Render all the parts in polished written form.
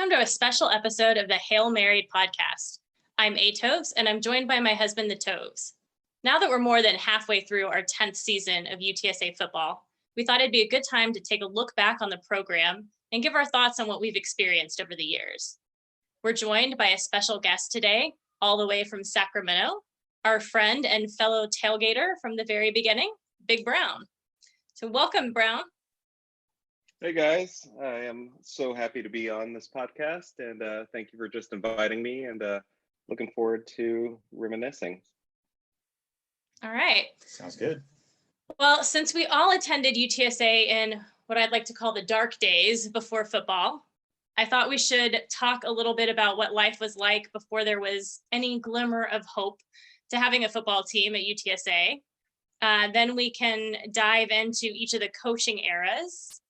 welcome to a special episode of the Hail Married podcast. I'm A Toves, and I'm joined by my husband, the Toves. Now that we're more than halfway through our 10th season of UTSA football, we thought it'd be a good time to take a look back on the program and give our thoughts on what we've experienced over the years. We're joined by a special guest today, all the way from Sacramento, our friend and fellow tailgater from the very beginning, Big Brown. So welcome, Brown. Hey guys, I am so happy to be on this podcast, and thank you for just inviting me, and looking forward to reminiscing. All right. Sounds good. Well, since we all attended UTSA in what I'd like to call the dark days before football, I thought we should talk a little bit about what life was like before there was any glimmer of hope to having a football team at UTSA. Then we can dive into each of the coaching eras.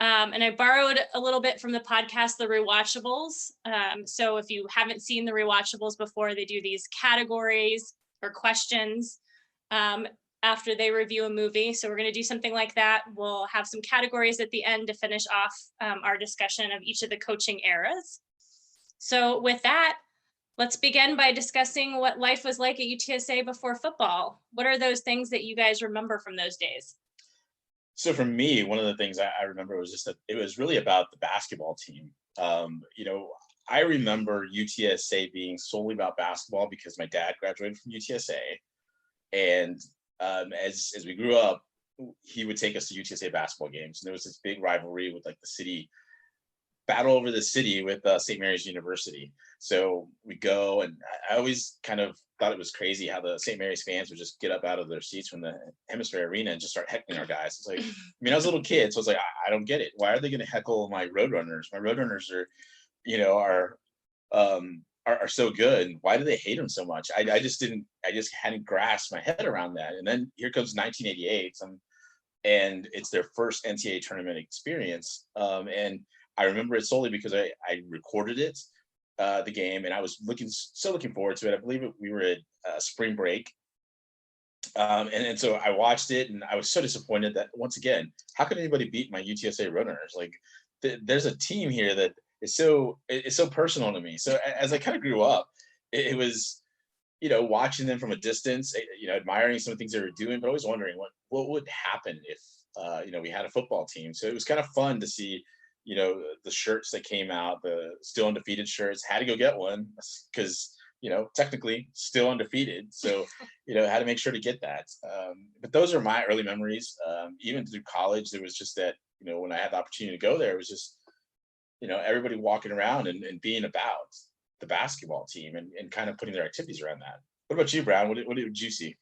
And I borrowed a little bit from the podcast, The Rewatchables. So if you haven't seen The Rewatchables before, they do these categories or questions after they review a movie. So we're going to do something like that. We'll have some categories at the end to finish off our discussion of each of the coaching eras. So with that, let's begin by discussing what life was like at UTSA before football. What are those things that you guys remember from those days? So for me, one of the things I remember was just that it was really about the basketball team. I remember UTSA being solely about basketball because my dad graduated from UTSA. And as we grew up, he would take us to UTSA basketball games. And there was this big rivalry with like the city, battle over the city with St. Mary's University. So we go, and I always kind of thought it was crazy how the St. Mary's fans would just get up out of their seats from the Hemisphere Arena and just start heckling our guys. It's like, I was a little kid, so I was like, I don't get it. Why are they going to heckle my Roadrunners? My Roadrunners are so good. Why do they hate them so much? I just hadn't grasped my head around that. And then here comes 1988, and it's their first NCAA tournament experience. And I remember it solely because I recorded it, the game, and I was so looking forward to it. I believe we were at spring break. And so I watched it, and I was so disappointed that, once again, how could anybody beat my UTSA Roadrunners? Like, there's a team here that is so personal to me. So as I kind of grew up, it was, watching them from a distance, admiring some of the things they were doing, but always wondering what would happen if, we had a football team. So it was kind of fun to see, the shirts that came out, the still undefeated shirts. Had to go get one because, technically still undefeated. So, had to make sure to get that. But those are my early memories. Even through college, there was just that, when I had the opportunity to go there, it was just, everybody walking around and being about the basketball team and kind of putting their activities around that. What about you, Brown? What did you see?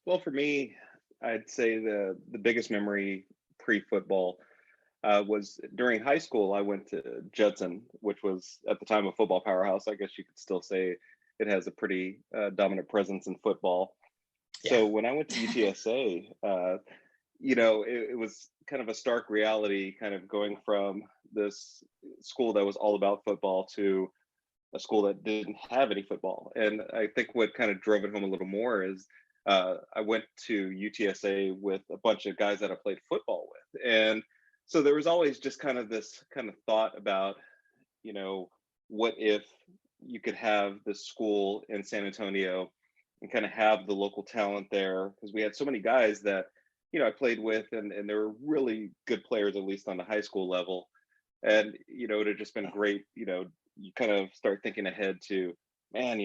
Well, for me, I'd say the biggest memory pre-football was during high school. I went to Judson, which was at the time a football powerhouse. I guess you could still say it has a pretty dominant presence in football. Yeah. So when I went to UTSA, it was kind of a stark reality, kind of going from this school that was all about football to a school that didn't have any football. And I think what kind of drove it home a little more is I went to UTSA with a bunch of guys that I played football with. And so there was always just kind of this kind of thought about, what if you could have this school in San Antonio and kind of have the local talent there? Because we had so many guys that, I played with, and they were really good players, at least on the high school level. And, it had just been great. You kind of start thinking ahead to, man,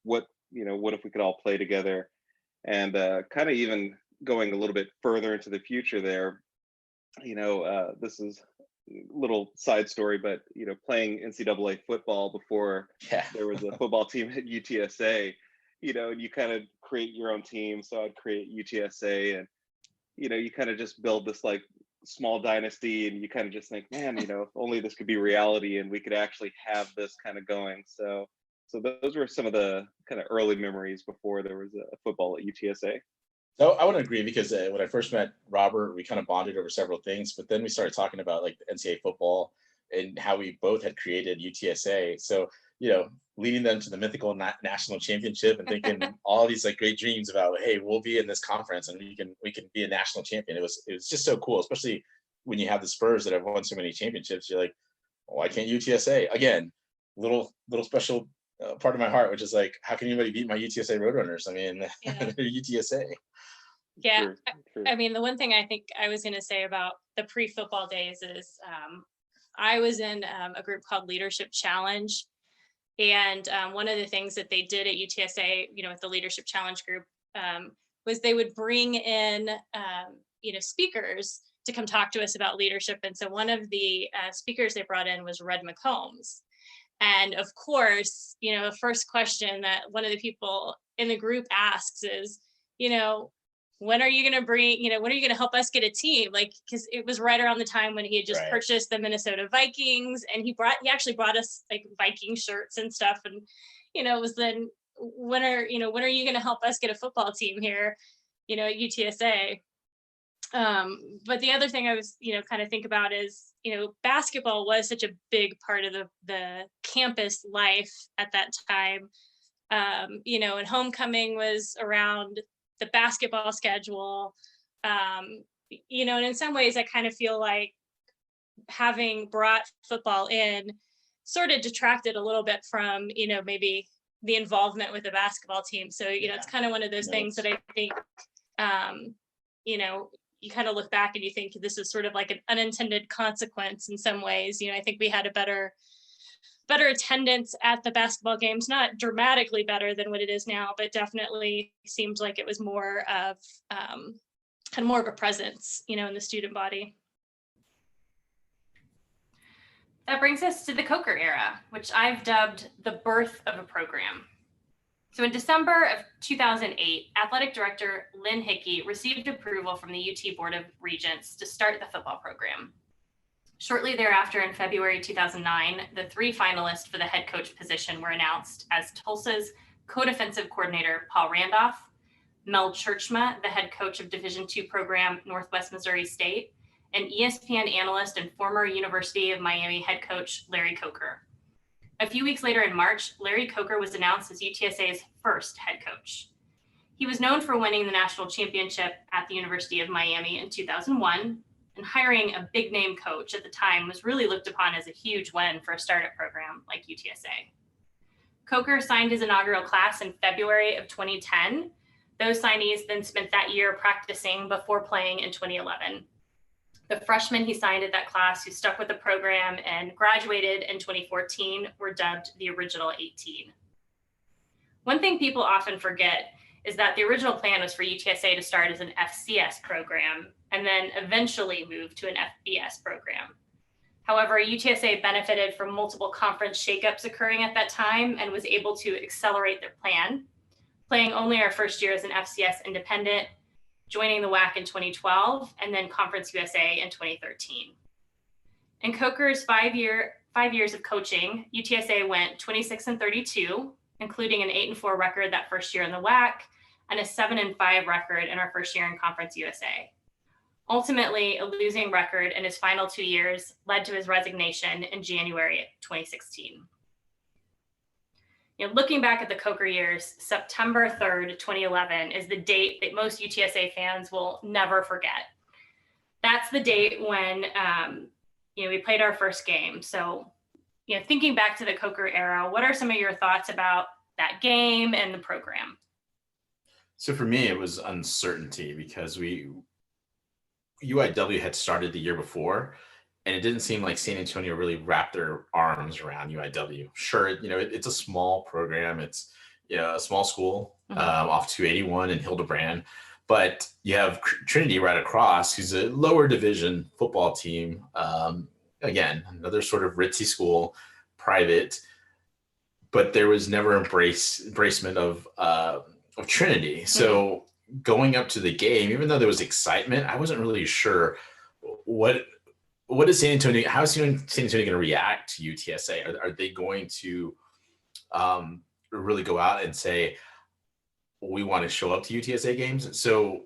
what if we could all play together? And kind of even going a little bit further into the future there, this is a little side story, but, playing NCAA football before there was a football team at UTSA, and you kind of create your own team. So I'd create UTSA, and, you kind of just build this like small dynasty, and you kind of just think, man, if only this could be reality and we could actually have this kind of going. So those were some of the kind of early memories before there was a football at UTSA. So I want to agree because when I first met Robert, we kind of bonded over several things, but then we started talking about like the NCAA football and how we both had created UTSA. So, leading them to the mythical national championship and thinking all these like great dreams about, hey, we'll be in this conference and we can be a national champion. It was just so cool, especially when you have the Spurs that have won so many championships. You're like, why can't UTSA? Again, little special part of my heart, which is like, how can anybody beat my UTSA Roadrunners? I mean, Yeah. they're UTSA. Yeah. True, true. I mean, the one thing I think I was going to say about the pre-football days is I was in a group called Leadership Challenge. And one of the things that they did at UTSA, with the Leadership Challenge group, was they would bring in, speakers to come talk to us about leadership. And so one of the speakers they brought in was Red McCombs. And of course, the first question that one of the people in the group asks is, when are you going to when are you going to help us get a team? Like, because it was right around the time when he had just Right. purchased the Minnesota Vikings, and he actually brought us like Viking shirts and stuff. And, it was then, when are you going to help us get a football team here, at UTSA? But the other thing I was, kind of think about is, basketball was such a big part of the campus life at that time. And homecoming was around the basketball schedule. And in some ways I kind of feel like having brought football in sort of detracted a little bit from, maybe the involvement with the basketball team. So, it's kind of one of those things that I think, you kind of look back and you think this is sort of like an unintended consequence in some ways. I think we had a better attendance at the basketball games, not dramatically better than what it is now, but definitely seems like it was more of kind of more of a presence, in the student body. That brings us to the Coker era, which I've dubbed the birth of a program. So in December of 2008, athletic director Lynn Hickey received approval from the UT Board of Regents to start the football program. Shortly thereafter, in February 2009, the 3 finalists for the head coach position were announced as Tulsa's co-defensive coordinator, Paul Randolph, Mel Churchma, the head coach of Division II program, Northwest Missouri State, and ESPN analyst and former University of Miami head coach, Larry Coker. A few weeks later in March, Larry Coker was announced as UTSA's first head coach. He was known for winning the national championship at the University of Miami in 2001, and hiring a big name coach at the time was really looked upon as a huge win for a startup program like UTSA. Coker signed his inaugural class in February of 2010. Those signees then spent that year practicing before playing in 2011. The freshmen he signed at that class who stuck with the program and graduated in 2014 were dubbed the original 18. One thing people often forget is that the original plan was for UTSA to start as an FCS program and then eventually move to an FBS program. However, UTSA benefited from multiple conference shakeups occurring at that time and was able to accelerate their plan, playing only our first year as an FCS independent, joining the WAC in 2012, and then Conference USA in 2013. In Coker's 5 years of coaching, UTSA went 26-32, including an 8-4 record that first year in the WAC and a 7-5 record in our first year in Conference USA. Ultimately, a losing record in his final 2 years led to his resignation in January 2016. Looking back at the Coker years, September 3rd, 2011 is the date that most UTSA fans will never forget. That's the date when we played our first game. So, thinking back to the Coker era, what are some of your thoughts about that game and the program? So for me, it was uncertainty because UIW had started the year before, and it didn't seem like San Antonio really wrapped their arms around UIW. Sure, it's a small program. It's a small school off 281 in Hildebrand, but you have Trinity right across, who's a lower division football team. Again, another sort of ritzy school, private, but there was never embracement of Trinity. So going up to the game, even though there was excitement, I wasn't really sure what is San Antonio, how is San Antonio going to react to UTSA? Are they going to really go out and say, we want to show up to UTSA games? So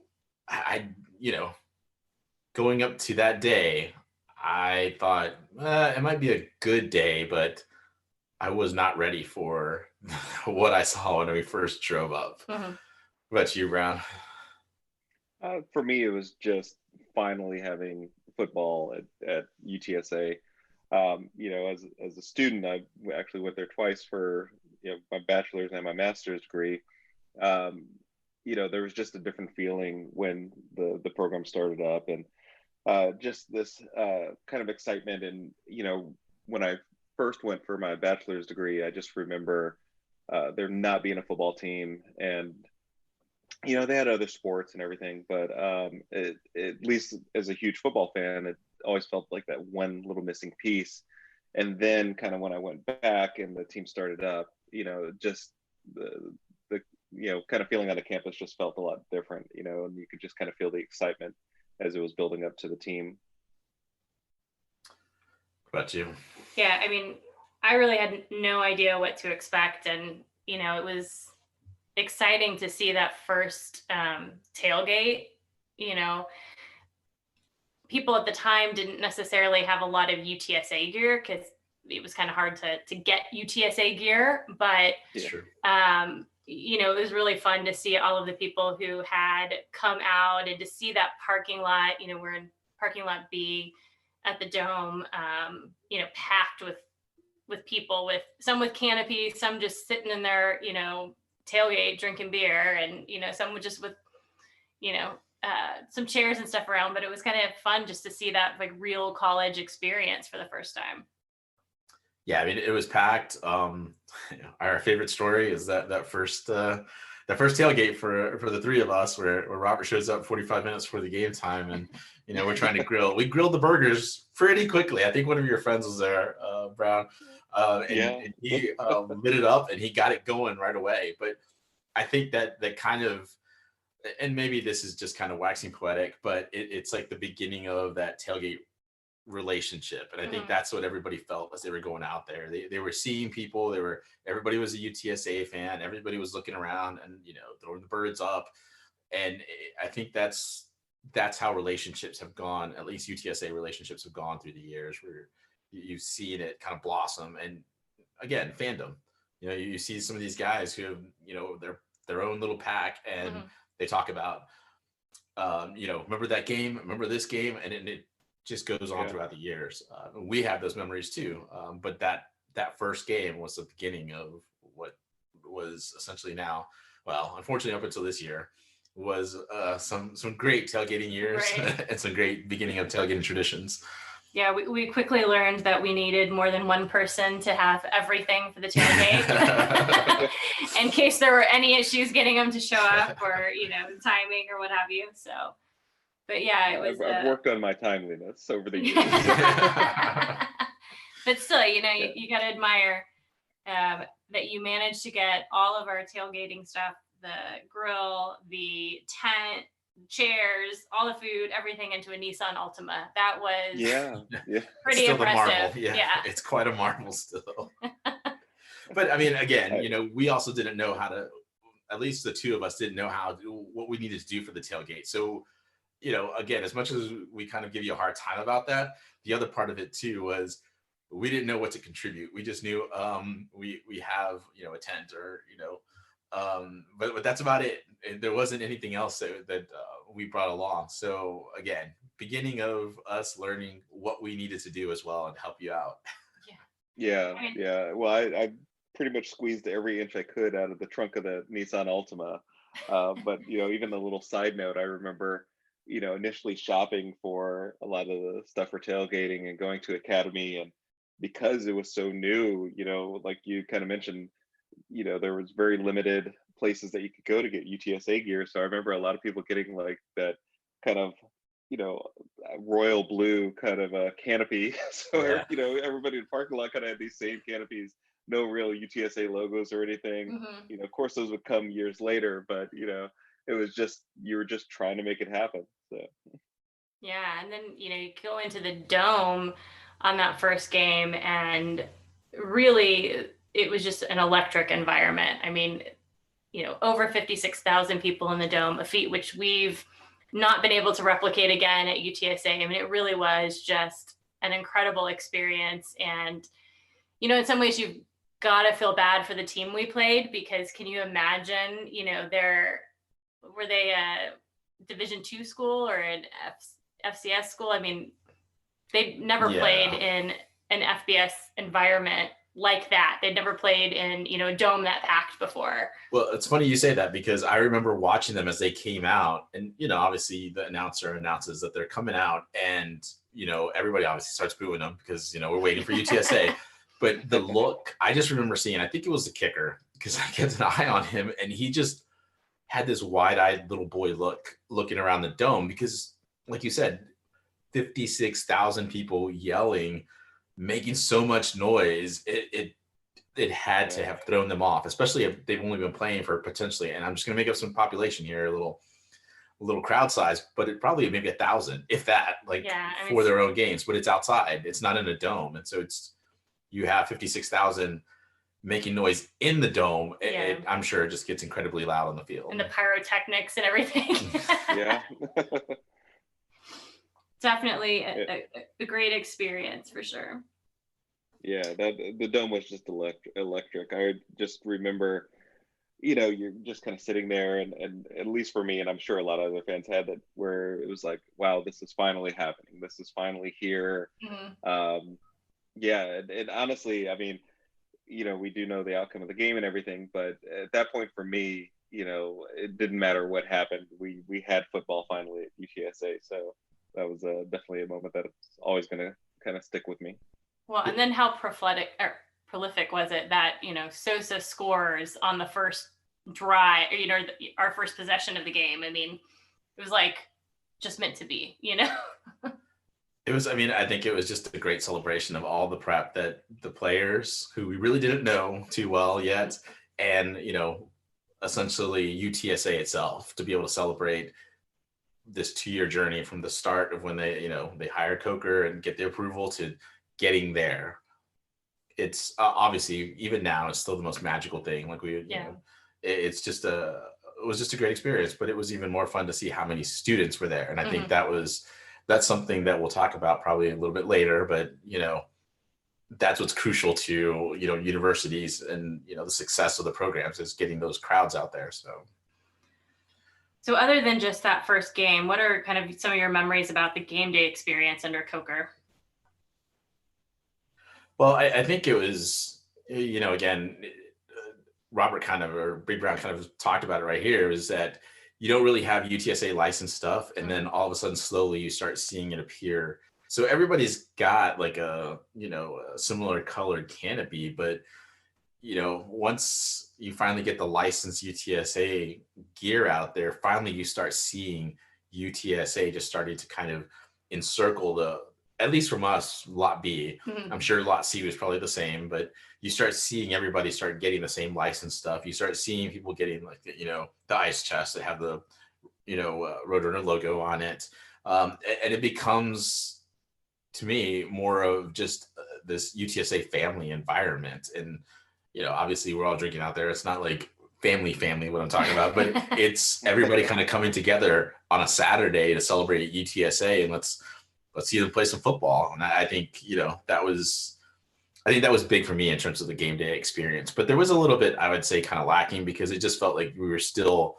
going up to that day, I thought it might be a good day, but I was not ready for what I saw when we first drove up. What about you, Brown? For me, it was just finally having football at UTSA. As a student, I actually went there twice for my bachelor's and my master's degree. There was just a different feeling when the program started up, and just this kind of excitement. And when I first went for my bachelor's degree, I just remember there not being a football team, and they had other sports and everything, but at least as a huge football fan, it always felt like that one little missing piece. And then kind of when I went back and the team started up, just the kind of feeling on the campus just felt a lot different, and you could just kind of feel the excitement as it was building up to the team. What about you? Yeah, I mean, I really had no idea what to expect, and it was exciting to see that first tailgate. People at the time didn't necessarily have a lot of UTSA gear because it was kind of hard to get UTSA gear, but Sure. it was really fun to see all of the people who had come out and to see that parking lot. We're in parking lot B at the Dome, packed with people, with some with canopies, some just sitting in their, tailgate drinking beer, and, some with just with, some chairs and stuff around. But it was kind of fun just to see that like real college experience for the first time. Yeah, I mean, it was packed. Our favorite story is that first tailgate for the three of us, where Robert shows up 45 minutes before the game time, and we're trying to grill. We grilled the burgers pretty quickly. I think one of your friends was there, Brown, and he lit it up and he got it going right away. But I think that kind of, and maybe this is just kind of waxing poetic, but it's like the beginning of that tailgate relationship. And I think that's what everybody felt as they were going out there. They were seeing people. Everybody was a UTSA fan. Everybody was looking around and throwing the birds up. And I think that's how relationships have gone. At least UTSA relationships have gone through the years, where you've seen it kind of blossom. And again, fandom. You see some of these guys who have their own little pack, and they talk about remember that game, remember this game, and it just goes on throughout the years. We have those memories too, but that first game was the beginning of what was essentially now, well, unfortunately up until this year, was some great tailgating years, right. And some great beginning of tailgating traditions. Yeah, we quickly learned that we needed more than one person to have everything for the tailgate in case there were any issues getting them to show up, or timing or what have you. So, but yeah, it was. I've worked on my timeliness over the years. But still, you got to admire that you managed to get all of our tailgating stuff, the grill, the tent, chairs, all the food, everything into a Nissan Altima. That was pretty still impressive. Yeah, it's quite a marvel still. But I mean, again, we also didn't know how to, at least the two of us didn't know what we needed to do for the tailgate. So, again, as much as we kind of give you a hard time about that, the other part of it too was we didn't know what to contribute. We just knew we have a tent, or but that's about it. There wasn't anything else that we brought along. So again, beginning of us learning what we needed to do as well and help you out. Yeah. Well, I pretty much squeezed every inch I could out of the trunk of the Nissan Altima. But even a little side note, I remember initially shopping for a lot of the stuff for tailgating and going to Academy, and because it was so new, like you kind of mentioned, there was very limited places that you could go to get UTSA gear. So I remember a lot of people getting like that kind of, royal blue kind of a canopy. So, everybody in the parking lot kind of had these same canopies, no real UTSA logos or anything. Of course, those would come years later, but, it was just, you were just trying to make it happen. So. Yeah. And then, you go into the Dome on that first game, and really, it was just an electric environment. I mean, over 56,000 people in the Dome, a feat which we've not been able to replicate again at UTSA. I mean, it really was just an incredible experience. And, in some ways you've got to feel bad for the team we played, because can you imagine, were they a Division II school or an FCS school? I mean, they've never played in an FBS environment like that. They'd never played in, a dome that packed before. Well, it's funny you say that because I remember watching them as they came out, and obviously the announcer announces that they're coming out, and everybody obviously starts booing them because we're waiting for UTSA. But the look, I just remember seeing, I think it was the kicker, because I kept an eye on him, and he just had this wide-eyed little boy look looking around the dome because, like you said, 56,000 people yelling, making so much noise. It had to have thrown them off, especially if they've only been playing for potentially, and I'm just going to make up some population here, a little crowd size, but it probably maybe 1,000, if that, for their own games. But it's outside; it's not in a dome, and so you have 56,000 making noise in the dome. I'm sure it just gets incredibly loud on the field, and the pyrotechnics and everything. Yeah. Definitely a great experience for sure. Yeah, the dome was just electric. I just remember, you're just kind of sitting there, and at least for me, and I'm sure a lot of other fans had that, where it was like, wow, this is finally happening. This is finally here. Mm-hmm. Yeah, and honestly, I mean, we do know the outcome of the game and everything, but at that point for me, it didn't matter what happened. We had football finally at UTSA, so that was definitely a moment that's always going to kind of stick with me. Well, and then how prolific was it that, Sosa scores on the first drive, our first possession of the game. I mean, it was like just meant to be, It was, I think it was just a great celebration of all the prep that the players, who we really didn't know too well yet, and, essentially UTSA itself, to be able to celebrate this 2-year journey from the start of when they hired Coker and get the approval to getting there. It's obviously, even now, it's still the most magical thing. It's just it was just a great experience, but it was even more fun to see how many students were there. And I think that's something that we'll talk about probably a little bit later, but that's what's crucial to, universities and, the success of the programs, is getting those crowds out there. So other than just that first game, what are kind of some of your memories about the game day experience under Coker? Well, I think it was, again, Robert or Big Brown kind of talked about it right here, is that you don't really have UTSA licensed stuff. And then all of a sudden, slowly you start seeing it appear. So everybody's got like a similar colored canopy, but, once you finally get the licensed UTSA gear out there, finally you start seeing UTSA just starting to kind of encircle at least from us, Lot B. Mm-hmm. I'm sure Lot C was probably the same, but you start seeing everybody start getting the same license stuff. You start seeing people getting the ice chests that have the, Roadrunner logo on it. And it becomes, to me, more of just this UTSA family environment. And, obviously we're all drinking out there. It's not like family what I'm talking about, but it's everybody kind of coming together on a Saturday to celebrate UTSA, and let's see them play some football. And I think, that was big for me in terms of the game day experience. But there was a little bit, I would say, kind of lacking, because it just felt like we were still,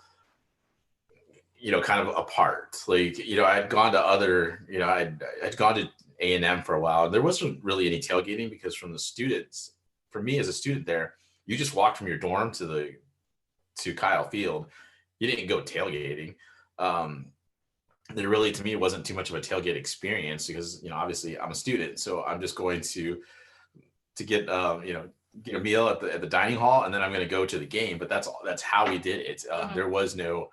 kind of apart. I'd gone to other, I'd gone to A&M for a while, and there wasn't really any tailgating, because from the students, for me as a student there, you just walked from your dorm to Kyle Field. You didn't go tailgating. There really, to me, wasn't too much of a tailgate experience, because, obviously I'm a student, so I'm just going to get, get a meal at the dining hall, and then I'm going to go to the game. But that's how we did it. There was no,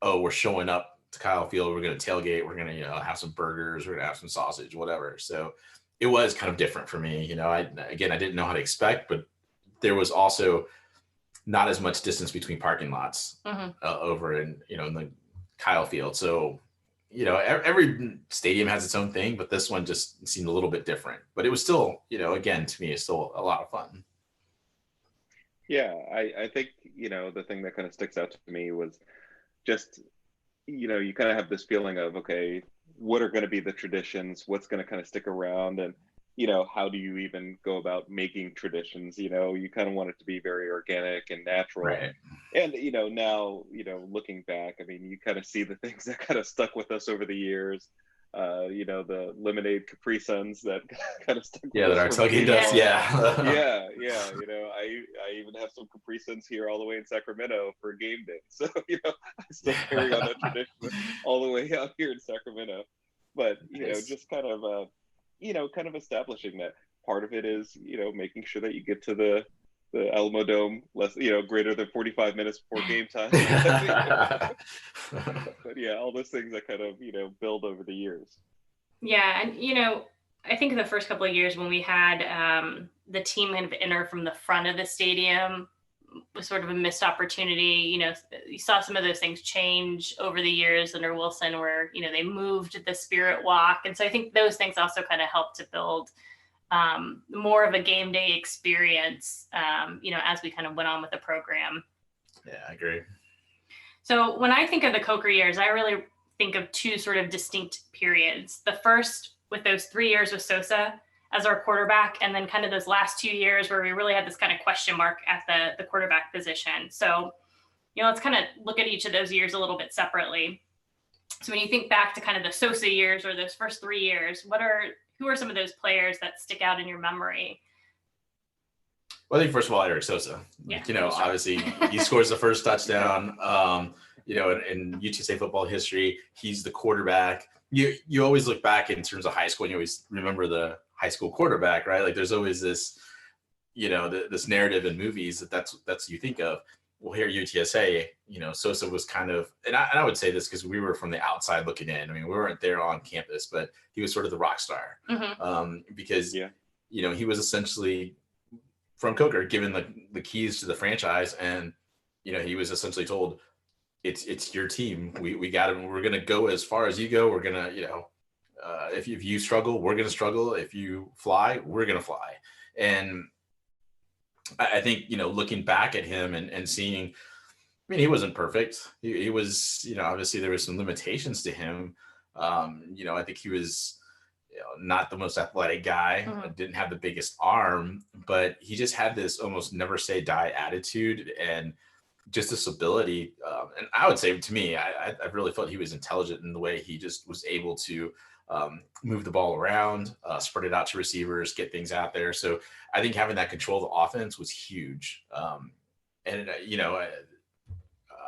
we're showing up to Kyle Field, we're going to tailgate, we're going to, have some burgers, we're going to have some sausage, whatever. So it was kind of different for me. I didn't know how to expect, but there was also not as much distance between parking lots over in the Kyle Field. So, every stadium has its own thing, but this one just seemed a little bit different. But it was still, again, to me, it's still a lot of fun. Yeah, I think, the thing that kind of sticks out to me was just, you kind of have this feeling of, okay, what are going to be the traditions? What's going to kind of stick around? And, how do you even go about making traditions? You kind of want it to be very organic and natural. Right. And, now, looking back, I mean, you kind of see the things that kind of stuck with us over the years. the lemonade Capri Suns that kind of stuck with Yeah, that us are from tugging football. dust. Yeah. Yeah. I even have some Capri Suns here all the way in Sacramento for game day. So, I still carry on that tradition all the way out here in Sacramento. But, Nice. just kind of establishing that part of it is, making sure that you get to the Alamo Dome less, greater than 45 minutes before game time. But yeah, all those things that kind of, build over the years. Yeah, and I think in the first couple of years when we had the team kind of enter from the front of the stadium was sort of a missed opportunity. You saw some of those things change over the years under Wilson, where they moved the Spirit Walk, and so I think those things also kind of helped to build more of a game day experience. As we kind of went on with the program. Yeah, I agree. So when I think of the Coker years, I really think of two sort of distinct periods. The first with those 3 years with Sosa as our quarterback, and then kind of those last 2 years where we really had this kind of question mark at the quarterback position. So, let's kind of look at each of those years a little bit separately. So when you think back to kind of the Sosa years or those first 3 years, who are some of those players that stick out in your memory? Well, I think first of all, Eric Sosa. Yeah, obviously he scores the first touchdown. In UTSA football history, he's the quarterback. You always look back in terms of high school, and you always remember the high school quarterback, right? Like there's always this, this narrative in movies that's you think of. Well, here at UTSA, Sosa was kind of, and I would say this because we were from the outside looking in. I mean, we weren't there on campus, but he was sort of the rock star because he was essentially from Coker given the keys to the franchise, and he was essentially told, it's your team. We got him. We're gonna go as far as you go. We're gonna if you struggle, we're gonna struggle. If you fly, we're gonna fly. And I think looking back at him and seeing, I mean, he wasn't perfect. He was obviously there was some limitations to him. I think he was not the most athletic guy, didn't have the biggest arm, but he just had this almost never say die attitude and just this ability. And I would say to me, I really felt he was intelligent in the way he just was able to move the ball around, spread it out to receivers, get things out there. So I think having that control of the offense was huge.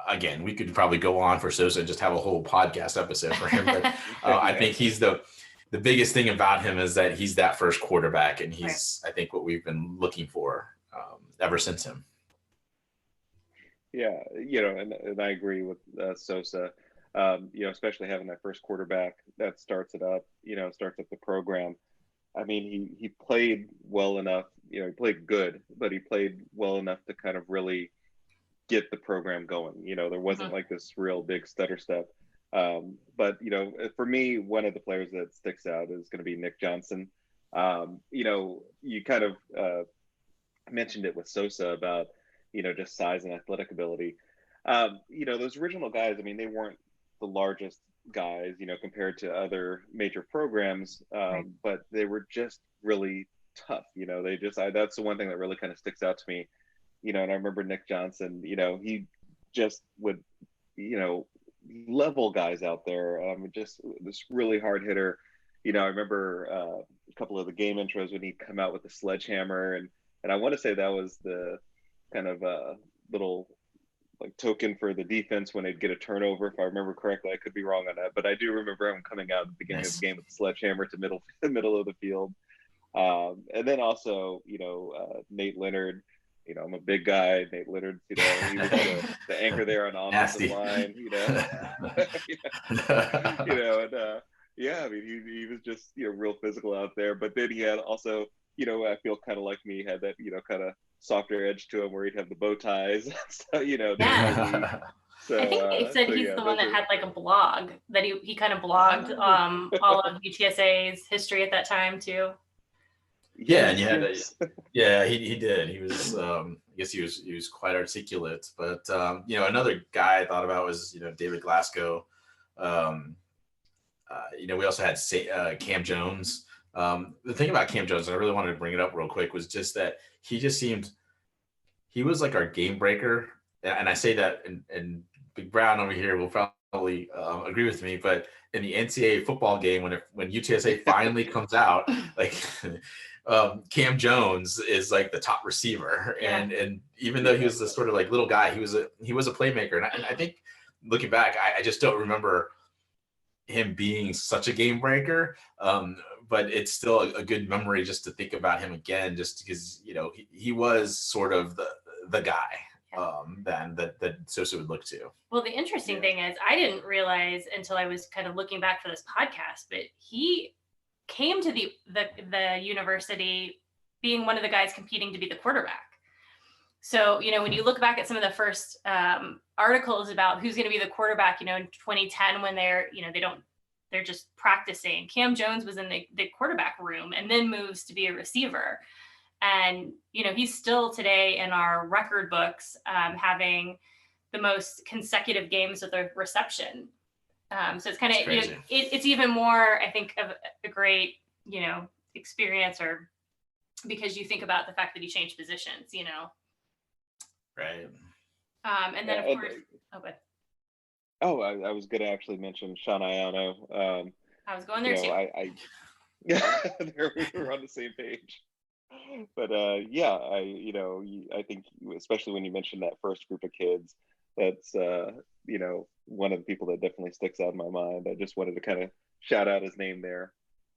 Again, we could probably go on for Sosa and just have a whole podcast episode for him. But I think he's the biggest thing about him is that he's that first quarterback, and he's, I think, what we've been looking for ever since him. Yeah, and I agree with Sosa. Especially having that first quarterback that starts it up, starts up the program. I mean, he played well enough. He played good, but he played well enough to kind of really get the program going. There wasn't like this real big stutter step. But for me, one of the players that sticks out is going to be Nick Johnson. You kind of mentioned it with Sosa about just size and athletic ability. Those original guys, I mean, they weren't the largest guys, compared to other major programs, but they were just really tough. That's the one thing that really kind of sticks out to me. And I remember Nick Johnson, he just would, level guys out there. Just this really hard hitter. I remember a couple of the game intros when he'd come out with the sledgehammer, and I want to say that was the kind of little like token for the defense when they'd get a turnover, if I remember correctly. I could be wrong on that, but I do remember him coming out at the beginning of the game with the sledgehammer to the middle of the field. And then also, Nate Leonard. I'm a big guy. Nate Leonard, he was the anchor there on the offensive line. I mean, he was just real physical out there. But then he had also, I feel kind of like me, he had that kind of softer edge to him where he'd have the bow ties. So So, I think they said he's the one that had like a blog that he kind of blogged all of UTSA's history at that time too. Yeah, and you had he did. He was I guess he was quite articulate. But another guy I thought about was David Glasgow. We also had Cam Jones. The thing about Cam Jones, and I really wanted to bring it up real quick, was just that he was like our game breaker. And I say that, and Big Brown over here will probably probably agree with me, but in the NCAA football game, when UTSA finally comes out, like Cam Jones is like the top receiver, and even though he was this sort of like little guy, he was a playmaker, and I think looking back, I just don't remember him being such a game breaker. But it's still a good memory just to think about him again, just because, you know, he was sort of the guy then that Sosa would look to. Well, the interesting thing is I didn't realize until I was kind of looking back for this podcast, but he came to the university being one of the guys competing to be the quarterback. So, you know, when you look back at some of the first articles about who's going to be the quarterback, you know, in 2010, when they're just practicing, Cam Jones was in the quarterback room and then moves to be a receiver. And, you know, he's still today in our record books, having the most consecutive games with a reception. So it's kind of, you know, it's even more, I think, of a great, you know, experience, or because you think about the fact that he changed positions, you know. Right. And then, of course, I was going to actually mention Sean Iano. I was going there too. There we were on the same page. But I think especially when you mentioned that first group of kids, that's you know, one of the people that definitely sticks out in my mind. I just wanted to kind of shout out his name there.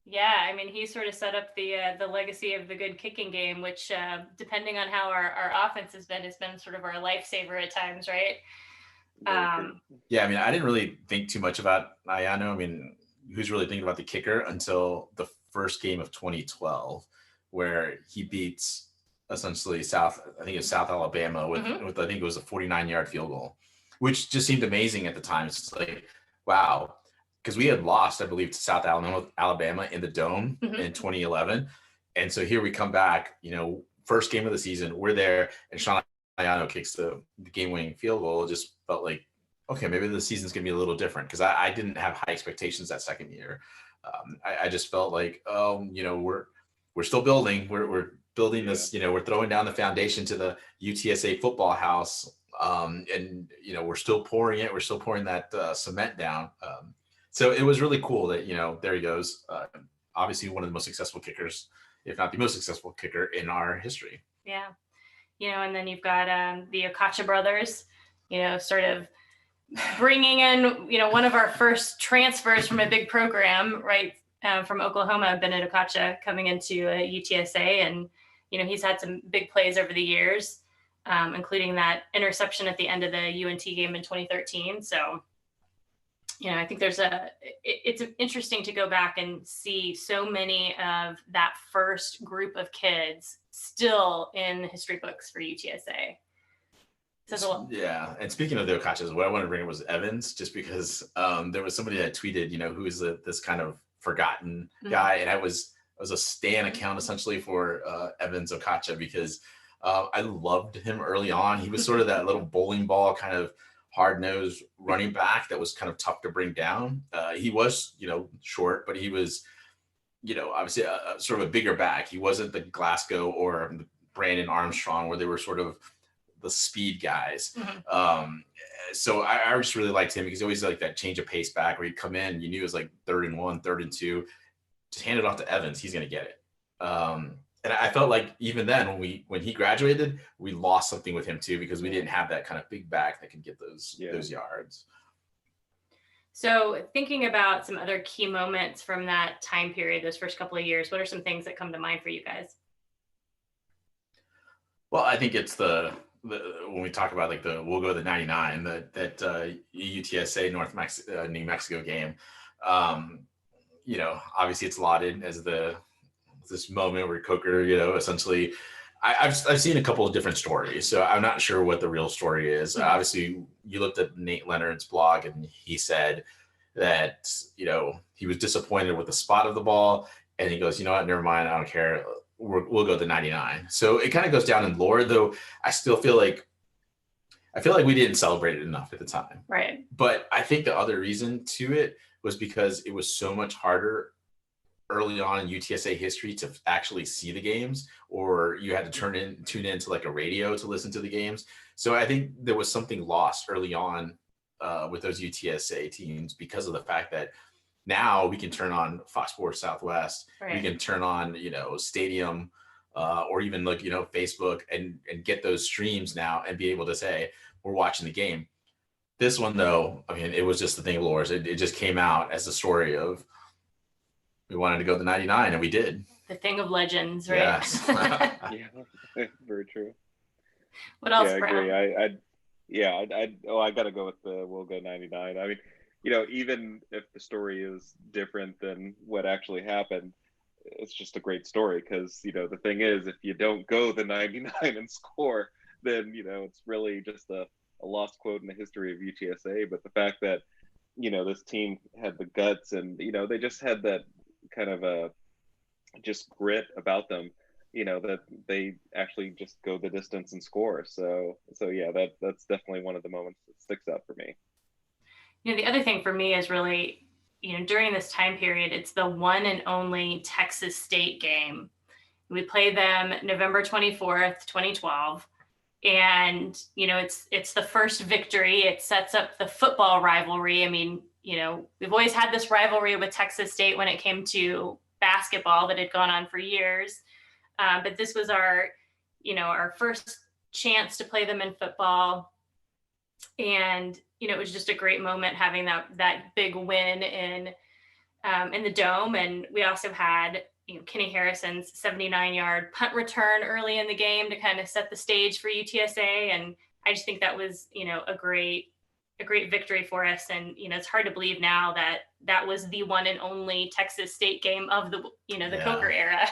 Yeah, I mean, he sort of set up the legacy of the good kicking game, which depending on how our offense has been sort of our lifesaver at times, right? Yeah, I mean, I didn't really think too much about Ayano. I mean, who's really thinking about the kicker until the first game of 2012, where he beats essentially South Alabama with I think it was a 49-yard field goal, which just seemed amazing at the time. It's like, wow, because we had lost, I believe, to South Alabama in the Dome in 2011, and so here we come back, you know, first game of the season, we're there, and Sean Ayano kicks the game-winning field goal. It just felt like, okay, maybe the season's gonna be a little different, because I didn't have high expectations that second year. I just felt like, you know, we're still building. We're building this, you know, we're throwing down the foundation to the UTSA football house. And, you know, we're still pouring that cement down. So it was really cool that, you know, there he goes. Obviously one of the most successful kickers, if not the most successful kicker in our history. Yeah. You know, and then you've got the Okocha brothers, you know, sort of bringing in, you know, one of our first transfers from a big program, right, from Oklahoma, Bennett Okocha, coming into UTSA. And, you know, he's had some big plays over the years, including that interception at the end of the UNT game in 2013. So, you know, I think it's interesting to go back and see so many of that first group of kids still in the history books for UTSA. Yeah, and speaking of the Okachas, what I wanted to bring up was Evans, just because there was somebody that tweeted, you know, who is this kind of forgotten guy, and I was a stan account essentially for Evans Okocha, because I loved him early on. He was sort of that little bowling ball kind of hard-nosed running back that was kind of tough to bring down. He was, you know, short, but he was, you know, obviously sort of a bigger back. He wasn't the Glasgow or Brandon Armstrong, where they were sort of the speed guys. So I just really liked him, because he always like that change of pace back, where he'd come in, you knew it was like 3rd and 1, 3rd and 2, just hand it off to Evans, he's going to get it. And I felt like even then when he graduated, we lost something with him too, because we didn't have that kind of big back that could get those yards. So thinking about some other key moments from that time period, those first couple of years, what are some things that come to mind for you guys? Well, I think it's when we talk about like we'll go to the 99, that UTSA New Mexico game. You know, obviously it's lauded as this moment where Coker, you know, essentially, I've seen a couple of different stories, so I'm not sure what the real story is. Obviously, you looked at Nate Leonard's blog, and he said that, you know, he was disappointed with the spot of the ball, and he goes, you know what, never mind, I don't care. We'll go to 99. So it kind of goes down in lore, though I still feel like we didn't celebrate it enough at the time. Right. But I think the other reason to it was because it was so much harder early on in UTSA history to actually see the games, or you had to tune in to like a radio to listen to the games. So I think there was something lost early on with those UTSA teams because of the fact that now we can turn on Fox Sports Southwest, Right. we can turn on, Stadium, or even look, Facebook and get those streams now and be able to say, we're watching the game. This one, though, I mean, it was just the thing of lores. It just came out as the story of we wanted to go to 99 and we did. The thing of legends, right? Yes. Yeah, very true. What else, Yeah, I Brown? agree. I got to go with the we'll go 99. I mean, even if the story is different than what actually happened, it's just a great story because, the thing is, if you don't go the 99 and score, then, it's really just a lost quote in the history of UTSA. But the fact that, this team had the guts and, they just had that kind of just grit about them, that they actually just go the distance and score. So yeah, that's definitely one of the moments that sticks out for me. The other thing for me is really, during this time period, it's the one and only Texas State game. We played them November 24th, 2012. And, it's the first victory. It sets up the football rivalry. I mean, we've always had this rivalry with Texas State when it came to basketball that had gone on for years. But this was our first chance to play them in football. And, it was just a great moment having that big win in the Dome. And we also had, Kenny Harrison's 79-yard punt return early in the game to kind of set the stage for UTSA. And I just think that was, a great victory for us. And, it's hard to believe now that was the one and only Texas State game of the Coker era.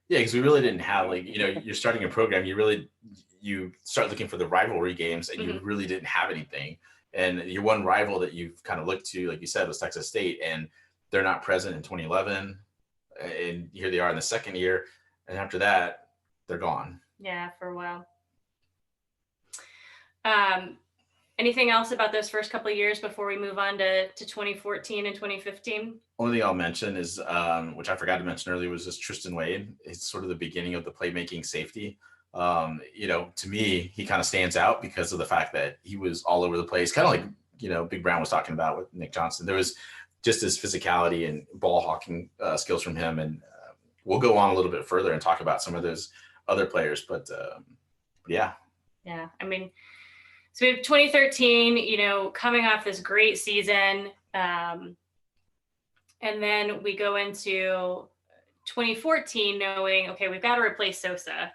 Yeah, because we really didn't have you're starting a program, you start looking for the rivalry games and you really didn't have anything. And your one rival that you've kind of looked to, like you said, was Texas State, and they're not present in 2011. And here they are in the second year. And after that, they're gone. Yeah, for a while. Anything else about those first couple of years before we move on to 2014 and 2015? Only thing I'll mention is, which I forgot to mention earlier, was just Tristan Wade. It's sort of the beginning of the playmaking safety. To me, he kind of stands out because of the fact that he was all over the place, kind of like, Big Brown was talking about with Nick Johnson. There was just his physicality and ball hawking skills from him. And we'll go on a little bit further and talk about some of those other players. But yeah. Yeah. I mean, so we have 2013, coming off this great season. And then we go into 2014 knowing, okay, we've got to replace Sosa.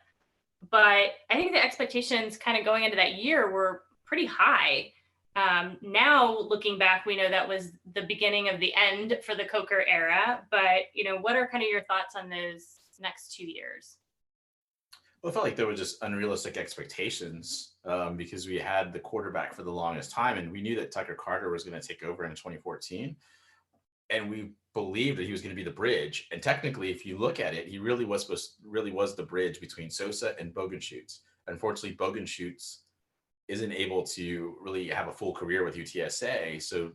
But I think the expectations kind of going into that year were pretty high. Now, looking back, we know that was the beginning of the end for the Coker era. But, what are kind of your thoughts on those next 2 years? Well, I felt like there were just unrealistic expectations because we had the quarterback for the longest time, and we knew that Tucker Carter was going to take over in 2014. And we believed that he was going to be the bridge. And technically, if you look at it, he really was the bridge between Sosa and Bogenschutz. Unfortunately, Bogenschutz isn't able to really have a full career with UTSA. So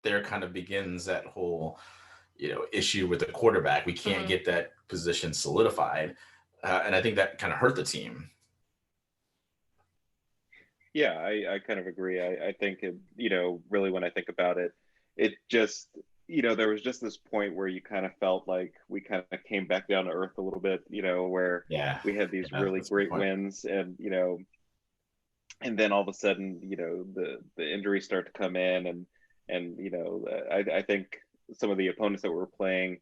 there kind of begins that whole, issue with the quarterback. We can't get that position solidified. And I think that kind of hurt the team. Yeah, I kind of agree. I think, really when I think about it, it just, there was just this point where you kind of felt like we kind of came back down to earth a little bit, where we had these really great wins and, and then all of a sudden, the injuries start to come in and I think some of the opponents that we were playing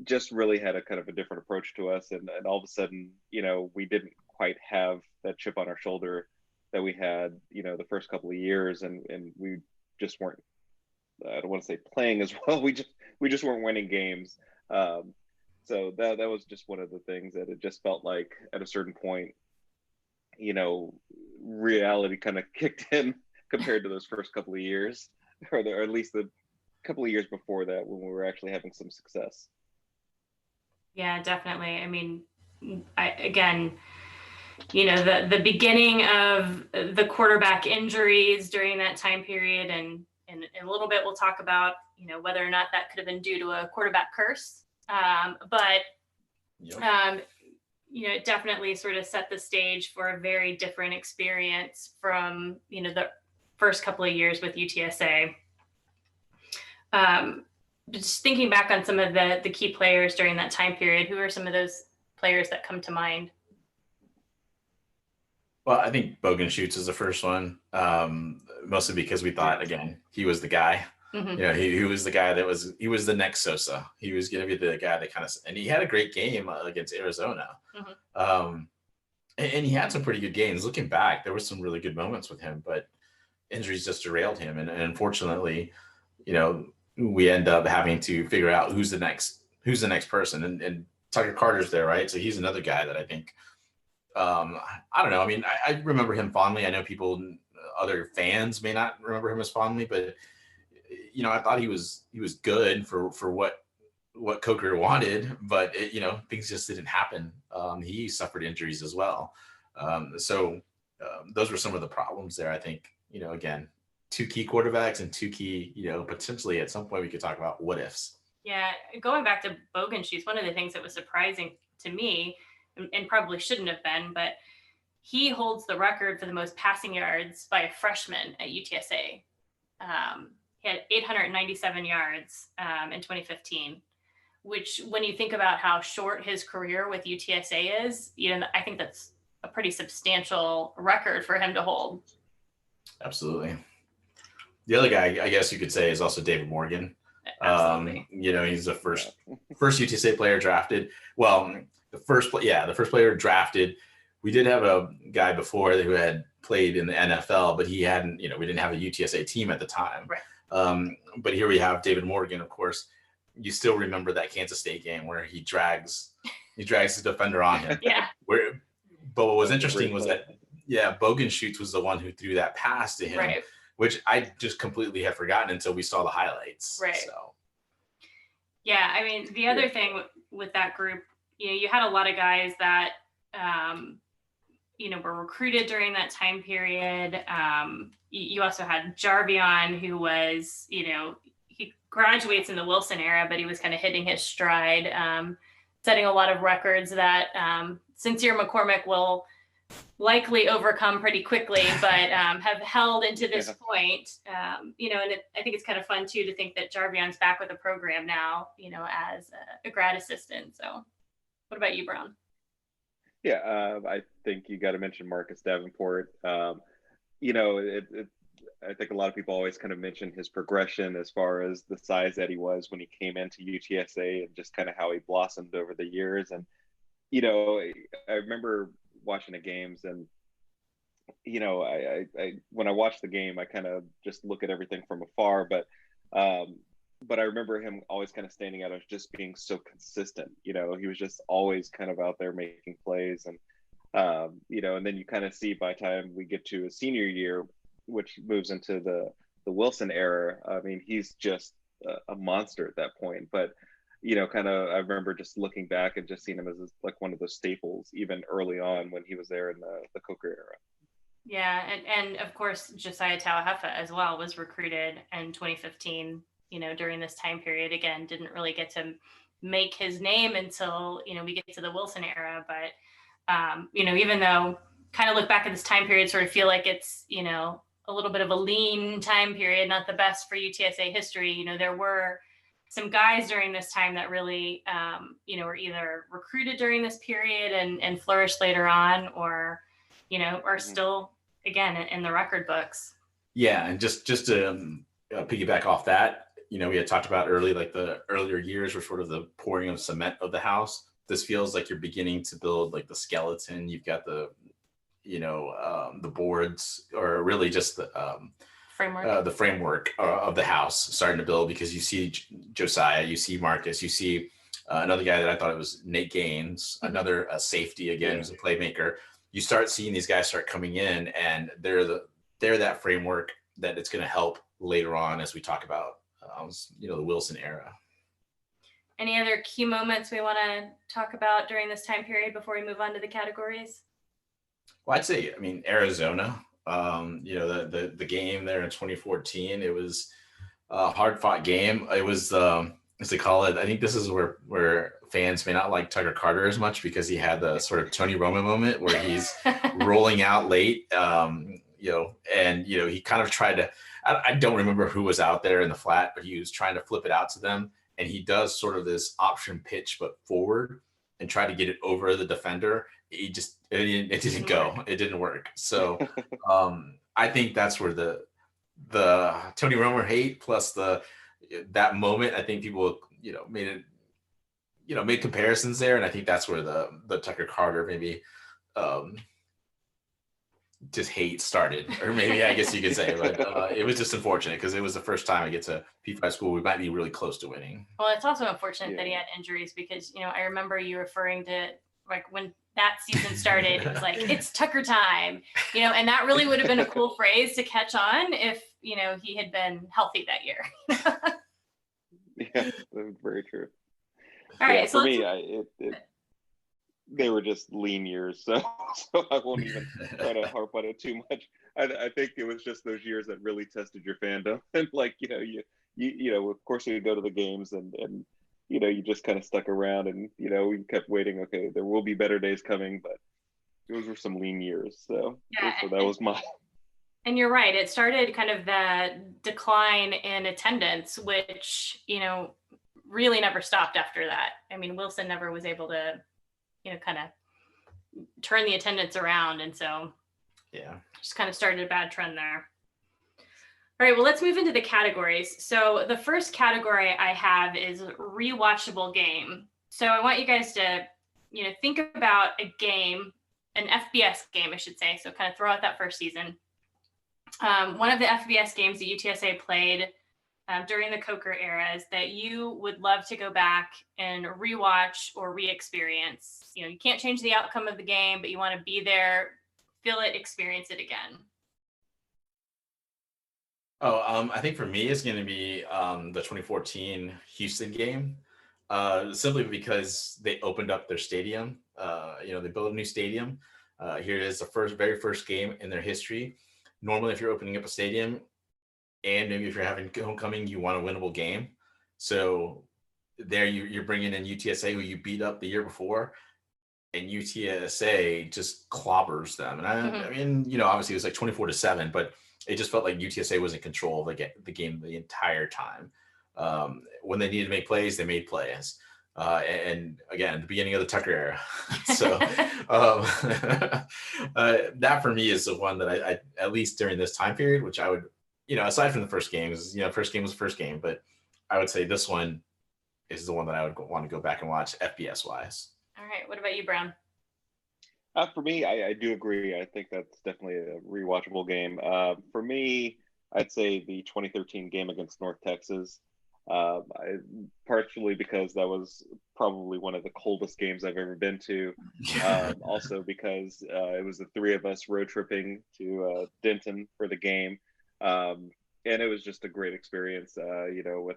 just really had a kind of a different approach to us. And all of a sudden, we didn't quite have that chip on our shoulder that we had, the first couple of years. And we just weren't, I don't want to say playing as well. We just weren't winning games. So that was just one of the things that it just felt like at a certain point, reality kind of kicked in compared to those first couple of years, or at least the couple of years before that when we were actually having some success. Yeah, definitely. I mean, again, the beginning of the quarterback injuries during that time period, and in a little bit we'll talk about whether or not that could have been due to a quarterback curse, but it definitely sort of set the stage for a very different experience from the first couple of years with UTSA. Just thinking back on some of the key players during that time period, who are some of those players that come to mind? Well, I think Bogenschutz is the first one, mostly because we thought, again, he was the guy. Mhm. You know, he was the guy he was the next Sosa. He was going to be the guy that kind of, and he had a great game against Arizona. Mhm. And he had some pretty good games. Looking back, there were some really good moments with him, but injuries just derailed him. And unfortunately, you know, we end up having to figure out who's the next person. And Tucker Carter's there, right? So he's another guy that I think, I don't know. I mean, I remember him fondly. I know other fans may not remember him as fondly, but you know, I thought he was good for what Coker wanted, but things just didn't happen. He suffered injuries as well. So those were some of the problems there. I think, again, 2 key quarterbacks and 2 key, potentially at some point we could talk about what ifs. Yeah, going back to Bogenschutz, one of the things that was surprising to me, and probably shouldn't have been, but he holds the record for the most passing yards by a freshman at UTSA. He had 897 yards in 2015, which when you think about how short his career with UTSA is, I think that's a pretty substantial record for him to hold. Absolutely. The other guy, I guess you could say, is also David Morgan. Absolutely. He's the first UTSA player drafted. Well, the first player drafted. We did have a guy before who had played in the NFL, but he hadn't, we didn't have a UTSA team at the time. Right. But here we have David Morgan, of course. You still remember that Kansas State game where he drags his defender on him. Yeah. But what was interesting was that, Bogenschutz was the one who threw that pass to him, Right. which I just completely had forgotten until we saw the highlights. Right. So. Yeah, I mean, the other thing with that group, you had a lot of guys that, were recruited during that time period. You also had Jarvion, who was, he graduates in the Wilson era, but he was kind of hitting his stride, setting a lot of records that Sincere McCormick will likely overcome pretty quickly, but have held into this point. And I think it's kind of fun too to think that Jarvion's back with the program now, as a grad assistant. So what about you, Brown? Yeah, I think you got to mention Marcus Davenport. I think a lot of people always kind of mention his progression as far as the size that he was when he came into UTSA and just kind of how he blossomed over the years. And, I remember watching the games and, I when I watched the game, I kind of just look at everything from afar, but I remember him always kind of standing out as just being so consistent. He was just always kind of out there making plays. And, and then you kind of see by the time we get to his senior year, which moves into the Wilson era, I mean, he's just a monster at that point. But, I remember just looking back and just seeing him as like one of the staples, even early on when he was there in the Coker era. Yeah. And of course, Josiah Tallahassee as well was recruited in 2015. During this time period, again, didn't really get to make his name until, we get to the Wilson era. But, even though kind of look back at this time period, sort of feel like it's, a little bit of a lean time period, not the best for UTSA history. There were some guys during this time that really, were either recruited during this period and flourished later on, or, are still, again, in the record books. Yeah. And just to piggyback off that, we had talked about the earlier years were sort of the pouring of cement of the house. This feels like you're beginning to build like the skeleton. You've got the boards, or really just the framework of the house starting to build, because you see Josiah, you see Marcus, you see another guy that I thought it was Nate Gaines, another safety, again, who's a playmaker. You start seeing these guys start coming in, and they're that framework that it's going to help later on as we talk about the Wilson era. Any other key moments we want to talk about during this time period before we move on to the categories? Well, I'd say, Arizona, the game there in 2014, it was a hard fought game. It was, as they call it, I think this is where fans may not like Tucker Carter as much, because he had the sort of Tony Romo moment where he's rolling out late. and he kind of tried to. I don't remember who was out there in the flat, but he was trying to flip it out to them, and he does sort of this option pitch, but forward, and try to get it over the defender. It didn't go. It didn't work. So I think that's where the Tony Romo hate plus that moment. I think people made comparisons there, and I think that's where the Tucker Carter maybe just hate started, or maybe I guess you could say, but it was just unfortunate because it was the first time I get to P5 school. We might be really close to winning. Well, it's also unfortunate that he had injuries because, I remember you referring to like when that season started, it was like, it's Tucker time, and that really would have been a cool phrase to catch on if, he had been healthy that year. Yeah, that's very true. All right. So for me, they were just lean years, so I won't even try to harp on it too much. I think it was just those years that really tested your fandom, and like you of course we go to the games, and you just kind of stuck around, and we kept waiting. Okay, there will be better days coming, but those were some lean years. So that was my. And you're right. It started kind of the decline in attendance, which really never stopped after that. I mean, Wilson never was able to kind of turn the attendance around. And so just kind of started a bad trend there. All right, well, let's move into the categories. So the first category I have is rewatchable game. So I want you guys to, think about a game, an FBS game, I should say. So kind of throw out that first season. One of the FBS games that UTSA played during the Coker eras that you would love to go back and rewatch or re-experience. You can't change the outcome of the game, but you want to be there, feel it, experience it again. I think for me, it's going to be the 2014 Houston game, simply because they opened up their stadium. They built a new stadium. Here it is, the very first game in their history. Normally, if you're opening up a stadium, and maybe if you're having homecoming, you want a winnable game. So there you're bringing in UTSA, who you beat up the year before, and UTSA just clobbers them. And I mean, obviously it was like 24-7, but it just felt like UTSA was in control of the game the entire time. When they needed to make plays, they made plays. And again, the beginning of the Tucker era. So that for me is the one that I at least during this time period, which I would, aside from the first games, first game was the first game, but I would say this one is the one that I would want to go back and watch FBS wise. All right. What about you, Brown? For me, I do agree. I think that's definitely a rewatchable game. For me, I'd say the 2013 game against North Texas. Partially because that was probably one of the coldest games I've ever been to. Also because it was the three of us road tripping to Denton for the game. And it was just a great experience, with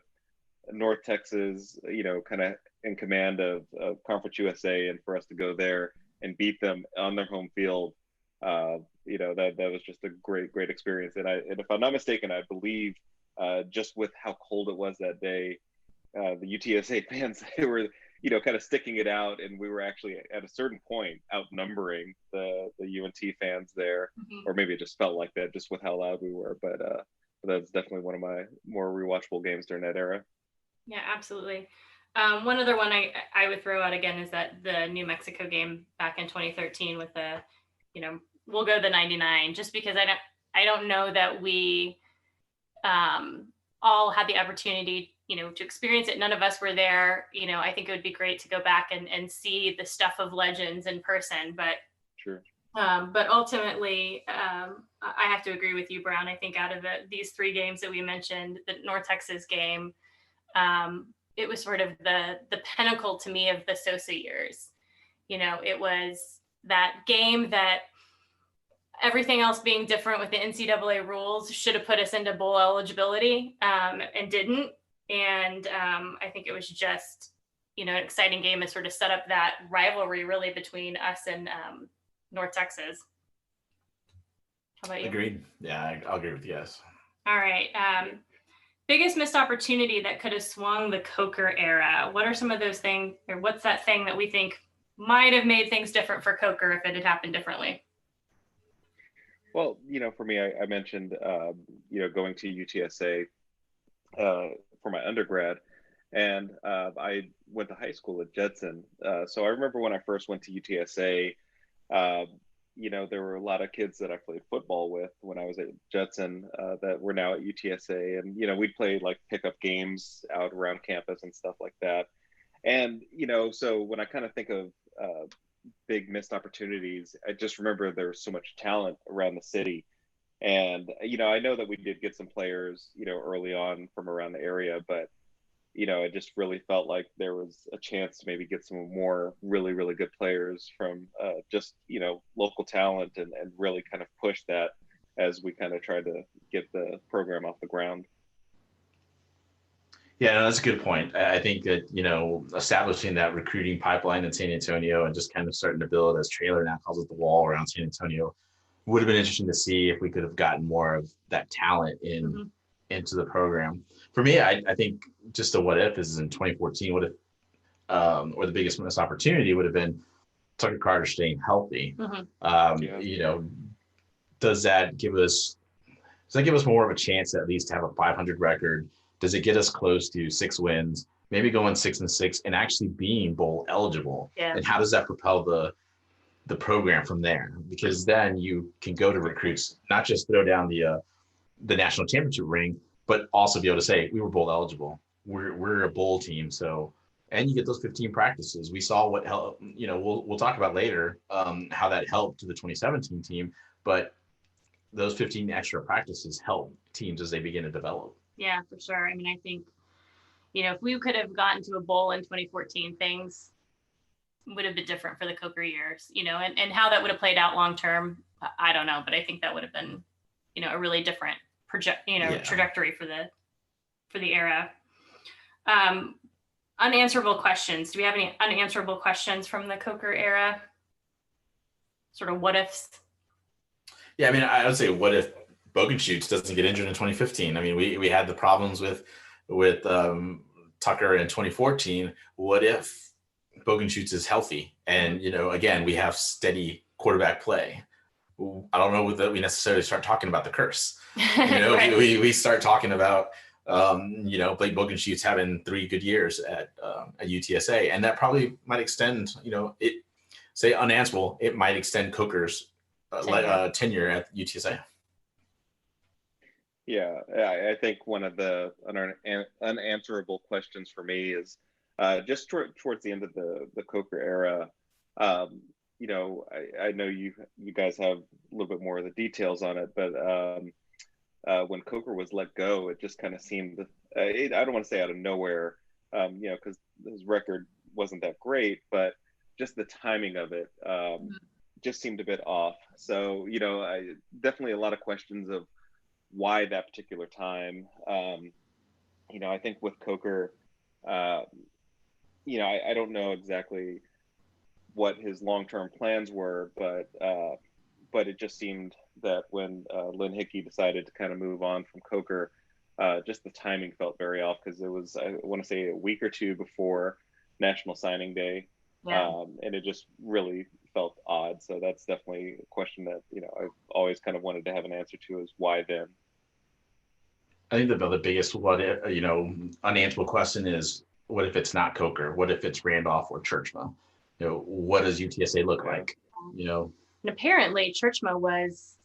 North Texas, kind of in command of Conference USA, and for us to go there and beat them on their home field. That was just a great experience. And if I'm not mistaken, I believe just with how cold it was that day, the UTSA fans, they were, kind of sticking it out, and we were actually at a certain point outnumbering the UNT fans there, or maybe it just felt like that just with how loud we were. But that's definitely one of my more rewatchable games during that era. Yeah, absolutely. One other one I would throw out again is that the New Mexico game back in 2013 with the, we'll go the 99, just because I don't know that we all had the opportunity, to experience it. None of us were there. I think it would be great to go back and see the stuff of legends in person, but sure. But ultimately, I have to agree with you, Brown. I think out of these three games that we mentioned, the North Texas game, it was sort of the pinnacle to me of the Sosa years. It was that game that, everything else being different with the NCAA rules, should have put us into bowl eligibility, and didn't. And I think it was just, an exciting game that sort of set up that rivalry really between us and North Texas. How about you? Agreed. Yeah, I'll agree with you. Yes. All right. Biggest missed opportunity that could have swung the Coker era. What are some of those things, or what's that thing that we think might have made things different for Coker if it had happened differently? Well, for me, I mentioned, going to UTSA for my undergrad, and I went to high school at Judson. So I remember when I first went to UTSA, uh, there were a lot of kids that I played football with when I was at Judson that were now at UTSA, and we'd play like pickup games out around campus and stuff like that. And so when I kind of think of big missed opportunities, I just remember there was so much talent around the city. And I know that we did get some players early on from around the area, but it just really felt like there was a chance to maybe get some more really, really good players from just, local talent, and really kind of push that as we kind of tried to get the program off the ground. Yeah, no, that's a good point. I think that, establishing that recruiting pipeline in San Antonio and just kind of starting to build, as Traylor now calls it, the wall around San Antonio, would have been interesting to see if we could have gotten more of that talent into the program. For me, I think just a what if is in 2014, what if, or the biggest missed opportunity would have been Tucker Carter staying healthy. Does that give us more of a chance at least to have a 500 record? Does it get us close to 6 wins, maybe going 6-6 and actually being bowl eligible? Yeah. And how does that propel the program from there? Because then you can go to recruits, not just throw down the national championship ring, but also be able to say, we were bowl eligible. We're a bowl team. So, and you get those 15 practices. We saw what helped, we'll talk about later how that helped to the 2017 team, but those 15 extra practices help teams as they begin to develop. Yeah, for sure. I mean, I think, if we could have gotten to a bowl in 2014, things would have been different for the Coker years, and how that would have played out long term, I don't know, but I think that would have been, a really different trajectory for the era. Unanswerable questions. Do we have any unanswerable questions from the Coker era? Sort of what ifs? Yeah, I mean, I would say, what if Bogenschutz doesn't get injured in 2015? I mean, we had the problems with Tucker in 2014. What if Bogenschutz is healthy? And, again, we have steady quarterback play. I don't know that we necessarily start talking about the curse. Right. we start talking about, Blake Bogenschutz having 3 good years at UTSA. And that probably might extend, say unanswerable, it might extend Coker's tenure at UTSA. Yeah, I think one of the unanswerable questions for me is just towards the end of the Coker era. I know you guys have a little bit more of the details on it, but when Coker was let go, it just kind of seemed, I don't want to say out of nowhere, because his record wasn't that great, but just the timing of it just seemed a bit off. So, definitely a lot of questions of why that particular time. I think with Coker, I don't know exactly what his long-term plans were, but it just seemed that when Lynn Hickey decided to kind of move on from Coker, just the timing felt very off, because it was, I want to say, a week or two before National Signing Day. Yeah. And it just really felt odd. So that's definitely a question that, I've always kind of wanted to have an answer to, is why then? I think the biggest unanswerable question is, what if it's not Coker? What if it's Randolph or Churchma? What does UTSA look like? And apparently Churchma was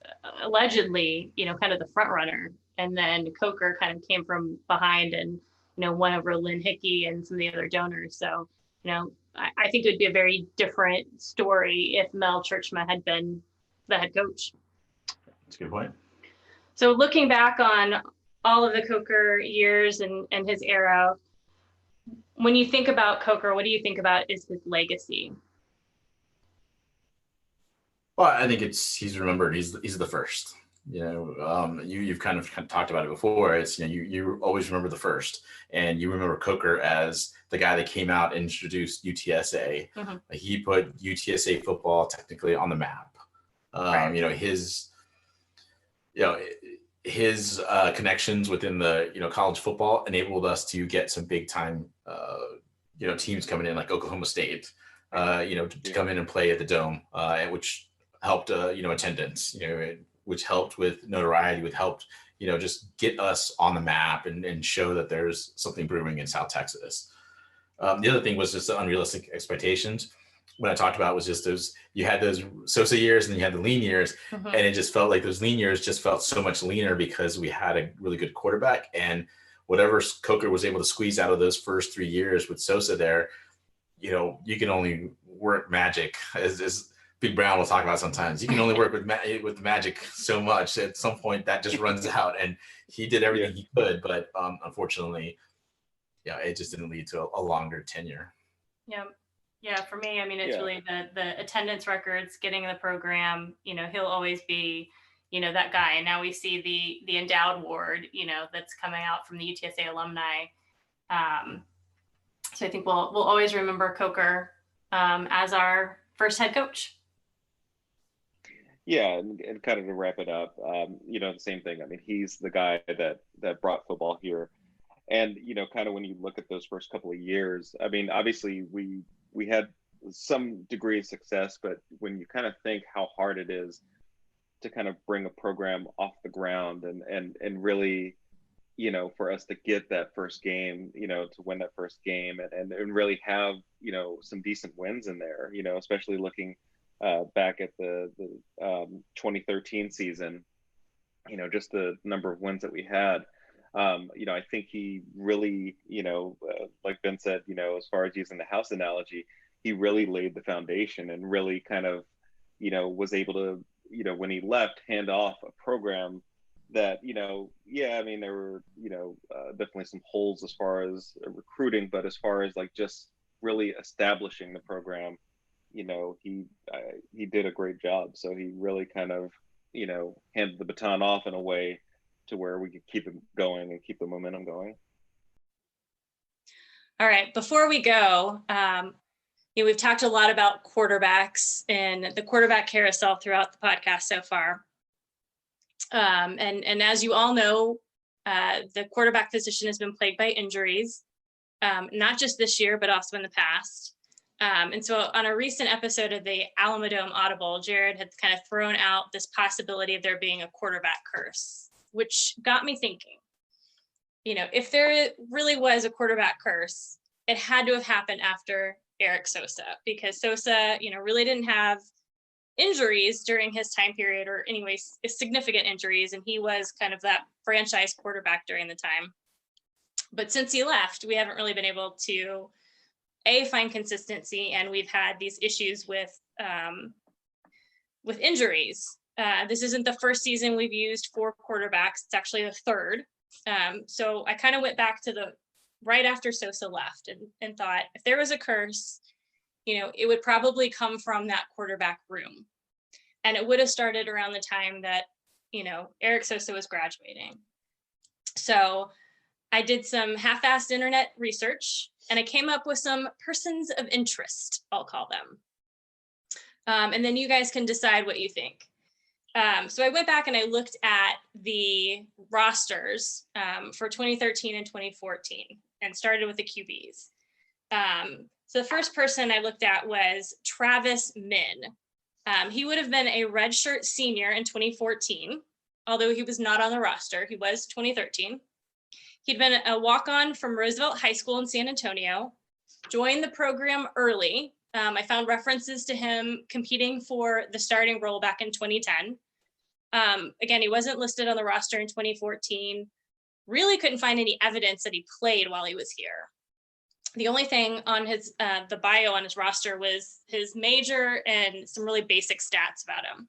allegedly, kind of the front runner, and then Coker kind of came from behind and, won over Lynn Hickey and some of the other donors. So, I think it would be a very different story if Mel Churchma had been the head coach. That's a good point. So looking back on all of the Coker years and his era, when you think about Coker, what do you think about is his legacy? Well, I think he's remembered. He's the first. You've kind of talked about it before. It's you always remember the first, and you remember Coker as the guy that came out and introduced UTSA. Mm-hmm. He put UTSA football technically on the map. Right. His connections within the college football enabled us to get some big time teams coming in, like Oklahoma State, to come in and play at the Dome, which helped attendance. which helped with notoriety, which helped, just get us on the map and show that there's something brewing in South Texas. The other thing was just the unrealistic expectations. When I talked about was just you had those Sosa years and then you had the lean years, Mm-hmm. and it just felt like those lean years just felt so much leaner because we had a really good quarterback, and whatever Coker was able to squeeze out of those first 3 years with Sosa there, you can only work magic, as Big Brown will talk about sometimes. You can only work with the magic so much. At some point that just runs out, and he did everything he could, but unfortunately, it just didn't lead to a longer tenure. Yeah, for me, I mean, it's really the attendance records, getting the program, he'll always be, that guy. And now we see the endowed ward, that's coming out from the UTSA alumni. So I think we'll always remember Coker as our first head coach. Yeah, and kind of to wrap it up, the same thing. I mean, he's the guy that brought football here. And, kind of when you look at those first couple of years, I mean, obviously we had some degree of success, but when you kind of think how hard it is to kind of bring a program off the ground and really, for us to get that first game, to win that first game and really have, some decent wins in there, especially looking back at the 2013 season, just the number of wins that we had. I think he really, like Ben said, as far as using the house analogy, he really laid the foundation and really kind of, was able to, when he left, hand off a program that, I mean, there were, definitely some holes as far as recruiting, but as far as like just really establishing the program, he did a great job. So he really kind of, handed the baton off in a way to where we could keep it going and keep the momentum going. All right, before we go, we've talked a lot about quarterbacks and the quarterback carousel throughout the podcast so far. And as you all know, the quarterback position has been plagued by injuries, not just this year, but also in the past. And so on a recent episode of the Alamodome Audible, Jared had kind of thrown out this possibility of there being a quarterback curse, which got me thinking, if there really was a quarterback curse, it had to have happened after Eric Sosa, because Sosa, really didn't have injuries during his time period, or anyways, significant injuries. And he was kind of that franchise quarterback during the time. But since he left, we haven't really been able to find consistency. And we've had these issues with injuries. This isn't the first season we've used 4 quarterbacks. It's actually the third. So I kind of went back to right after Sosa left and thought, if there was a curse, it would probably come from that quarterback room. And it would have started around the time that, Eric Sosa was graduating. So I did some half-assed internet research, and I came up with some persons of interest, I'll call them. And then you guys can decide what you think. So I went back and I looked at the rosters for 2013 and 2014 and started with the QBs. So the first person I looked at was Travis Min. He would have been a redshirt senior in 2014, although he was not on the roster. He was 2013. He'd been a walk-on from Roosevelt High School in San Antonio, joined the program early. I found references to him competing for the starting role back in 2010. Again, he wasn't listed on the roster in 2014. Really couldn't find any evidence that he played while he was here. The only thing on his the bio on his roster was his major and some really basic stats about him.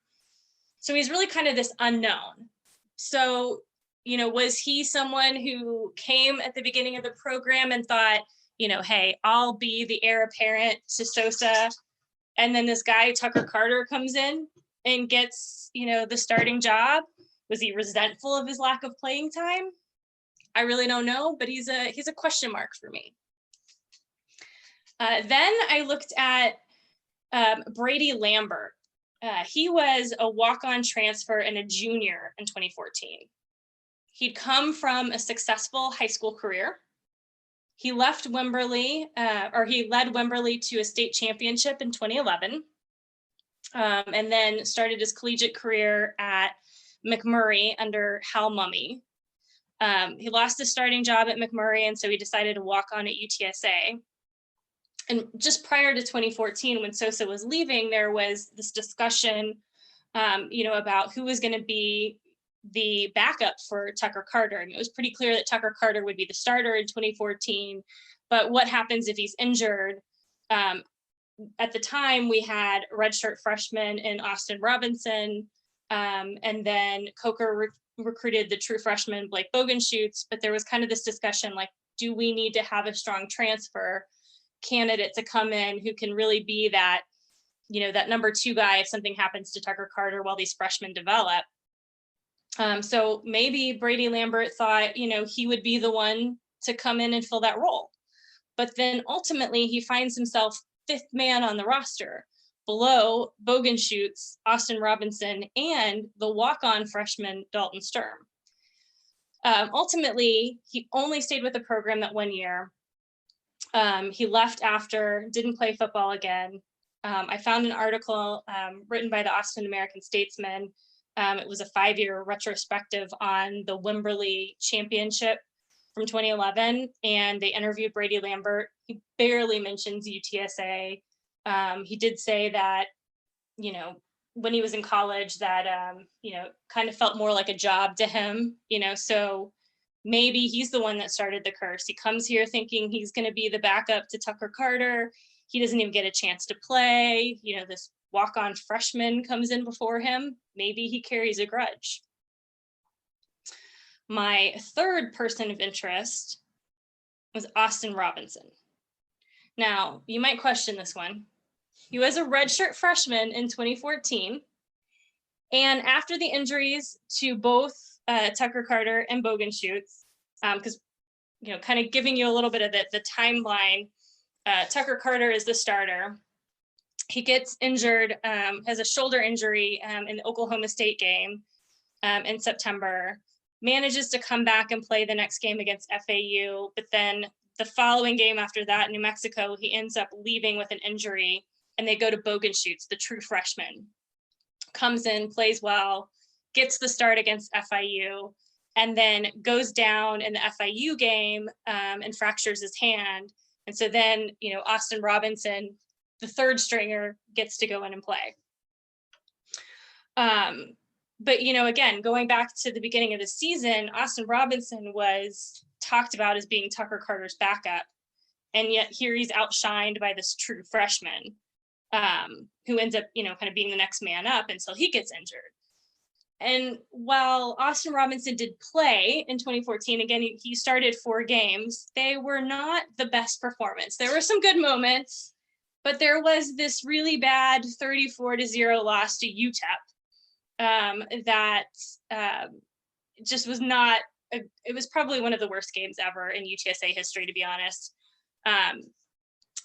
So he's really kind of this unknown. So, was he someone who came at the beginning of the program and thought, hey, I'll be the heir apparent to Sosa, and then this guy, Tucker Carter, comes in and gets, the starting job? Was he resentful of his lack of playing time? I really don't know, but he's a question mark for me. Then I looked at Brady Lambert. He was a walk-on transfer and a junior in 2014. He'd come from a successful high school career. He left Wimberley, he led Wimberley to a state championship in 2011, and then started his collegiate career at McMurray under Hal Mumme. He lost his starting job at McMurray, and so he decided to walk on at UTSA. And just prior to 2014, when Sosa was leaving, there was this discussion, about who was going to be the backup for Tucker Carter. And it was pretty clear that Tucker Carter would be the starter in 2014. But what happens if he's injured? At the time, we had a redshirt freshman in Austin Robinson, and then Coker recruited the true freshman Blake Bogenschutz. But there was kind of this discussion, like, do we need to have a strong transfer candidate to come in who can really be that, that number 2 guy if something happens to Tucker Carter while these freshmen develop? So maybe Brady Lambert thought, he would be the one to come in and fill that role. But then ultimately he finds himself 5th man on the roster, below Bogenschutz, Austin Robinson, and the walk-on freshman Dalton Sturm. Ultimately, he only stayed with the program that 1 year. He left after, didn't play football again. I found an article written by the Austin American-Statesman. It was a 5-year retrospective on the Wimberley Championship from 2011, and they interviewed Brady Lambert. He barely mentions UTSA. He did say that, when he was in college that, kind of felt more like a job to him, so maybe he's the one that started the curse. He comes here thinking he's going to be the backup to Tucker Carter. He doesn't even get a chance to play. This walk-on freshman comes in before him. Maybe he carries a grudge. My third person of interest was Austin Robinson. Now, you might question this one. He was a redshirt freshman in 2014. And after the injuries to both Tucker Carter and Bogenschutz, because, kind of giving you a little bit of the timeline, Tucker Carter is the starter. He gets injured, has a shoulder injury in the Oklahoma State game in September, manages to come back and play the next game against FAU, but then the following game after that, New Mexico, he ends up leaving with an injury, and they go to Bogenschutz, the true freshman. Comes in, plays well, gets the start against FIU, and then goes down in the FIU game and fractures his hand. And so then, Austin Robinson, the third stringer, gets to go in and play. But, again, going back to the beginning of the season, Austin Robinson was talked about as being Tucker Carter's backup. And yet here he's outshined by this true freshman who ends up, kind of being the next man up until he gets injured. And while Austin Robinson did play in 2014, again, he started 4 games, they were not the best performance. There were some good moments, but there was this really bad 34-0 loss to UTEP that just was not, it was probably one of the worst games ever in UTSA history, to be honest.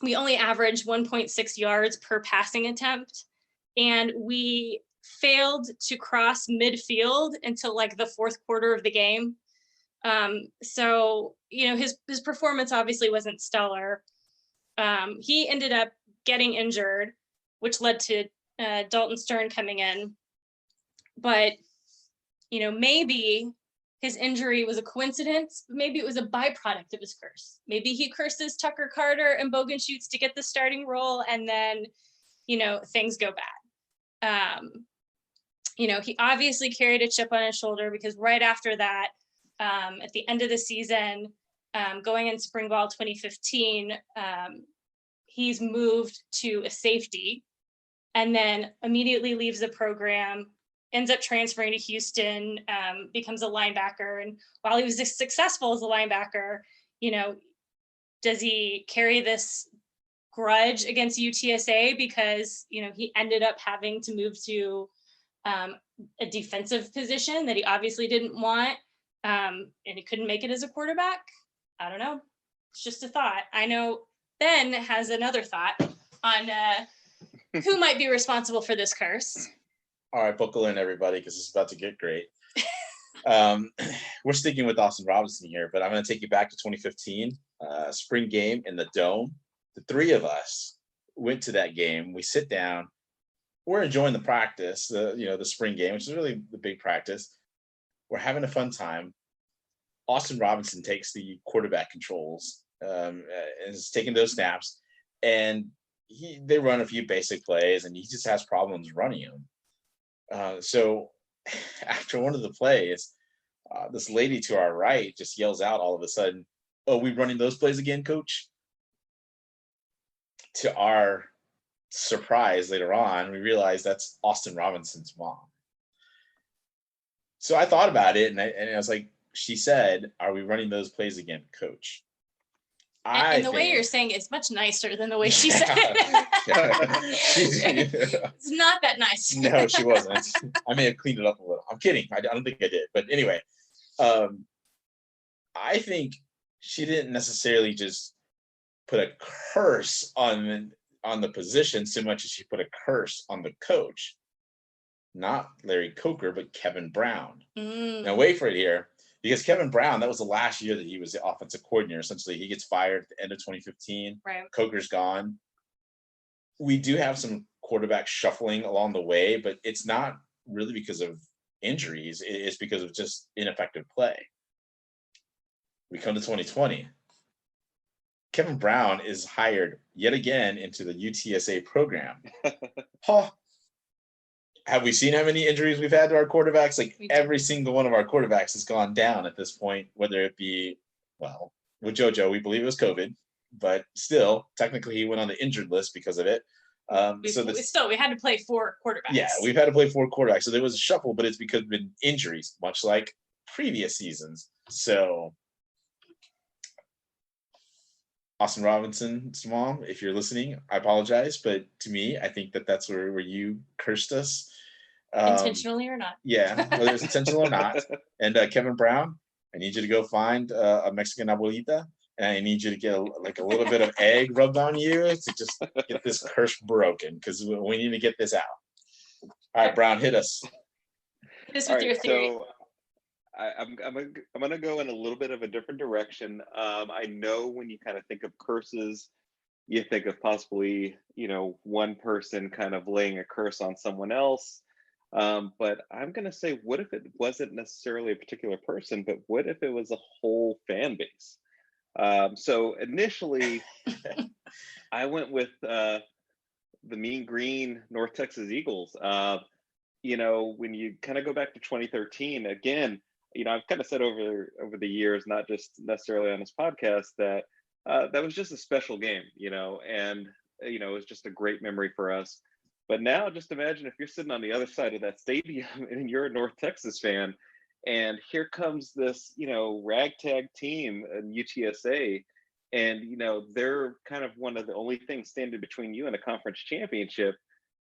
We only averaged 1.6 yards per passing attempt, and we failed to cross midfield until like the 4th quarter of the game. So, his performance obviously wasn't stellar. He ended up getting injured, which led to Dalton Sturm coming in. But, maybe his injury was a coincidence, but maybe it was a byproduct of his curse. Maybe he curses Tucker Carter and Bogenschutz to get the starting role, and then, things go bad. He obviously carried a chip on his shoulder because right after that, at the end of the season, going in spring ball 2015, he's moved to a safety and then immediately leaves the program, ends up transferring to Houston, becomes a linebacker. And while he was successful as a linebacker, does he carry this grudge against UTSA because, he ended up having to move to a defensive position that he obviously didn't want, and he couldn't make it as a quarterback? I don't know. It's just a thought. I know Ben has another thought on who might be responsible for this curse. All right, buckle in, everybody, because it's about to get great. We're sticking with Austin Robinson here, but I'm going to take you back to 2015, spring game in the Dome. The 3 of us went to that game. We sit down. we're enjoying the practice, the spring game, which is really the big practice. We're having a fun time. Austin Robinson takes the quarterback controls, is taking those snaps, and they run a few basic plays, and he just has problems running them. So after one of the plays, this lady to our right just yells out all of a sudden, "Oh, we running those plays again, coach?" To our surprise, later on, we realized that's Austin Robinson's mom. So I thought about it, and I was like, she said, "Are we running those plays again, coach?" And the way you're saying it's much nicer than the way she said it. It's not that nice. No, she wasn't. I may have cleaned it up a little. I'm kidding. I don't think I did. But anyway, I think she didn't necessarily just put a curse on the position so much as she put a curse on the coach. Not Larry Coker, but Kevin Brown. Now wait for it here, because Kevin Brown, that was the last year that he was the offensive coordinator. Essentially, he gets fired at the end of 2015. Right. Coker's gone. We do have some quarterback shuffling along the way, but it's not really because of injuries. It's because of just ineffective play. We come to 2020. Kevin Brown is hired yet again into the UTSA program. Have we seen how many injuries we've had to our quarterbacks? Like every single one of our quarterbacks has gone down at this point, whether it be, well, with JoJo, we believe it was COVID, but still, technically he went on the injured list because of it. We had to play 4 quarterbacks. Yeah, we've had to play 4 quarterbacks. So there was a shuffle, but it's because of injuries, much like previous seasons. So Austin Robinson's mom, if you're listening, I apologize, but to me, I think that's where you cursed us. Intentionally or not. Yeah, whether it's intentional or not. And Kevin Brown, I need you to go find a Mexican abuelita, and I need you to get a little bit of egg rubbed on you to just get this curse broken, because we need to get this out. All right, Brown, hit us. This with your theory. So I'm gonna go in a little bit of a different direction. I know when you kind of think of curses, you think of possibly, one person kind of laying a curse on someone else. But I'm gonna say, what if it wasn't necessarily a particular person, but what if it was a whole fan base? So initially, I went with the Mean Green North Texas Eagles. When you kind of go back to 2013, again, I've kind of said over the years, not just necessarily on this podcast, that that was just a special game, and it was just a great memory for us. But now, just imagine if you're sitting on the other side of that stadium and you're a North Texas fan, and here comes this, ragtag team in UTSA, and they're kind of one of the only things standing between you and a conference championship,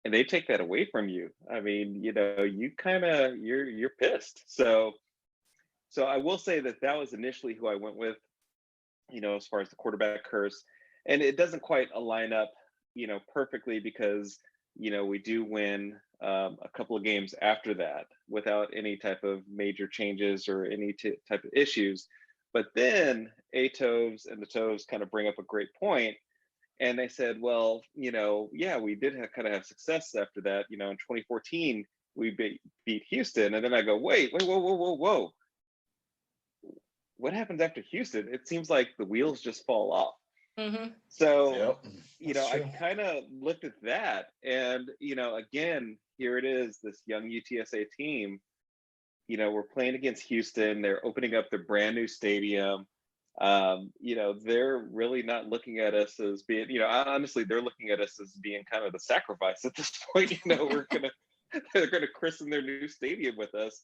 and they take that away from you. I mean, you kind of you're pissed. So I will say that was initially who I went with, as far as the quarterback curse, and it doesn't quite align up, perfectly, because we do win a couple of games after that without any type of major changes or any type of issues. But then Atovs and the Tovs kind of bring up a great point, and they said, well, yeah, we did kind of have success after that. In 2014 we beat Houston, and then I go, wait, whoa. What happens after Houston? It seems like the wheels just fall off. Mm-hmm. So, Yep, I kind of looked at that, and, again, here it is, this young UTSA team, we're playing against Houston. They're opening up their brand new stadium. They're really not looking at us as being, honestly, they're looking at us as being kind of the sacrifice at this point. They're going to christen their new stadium with us.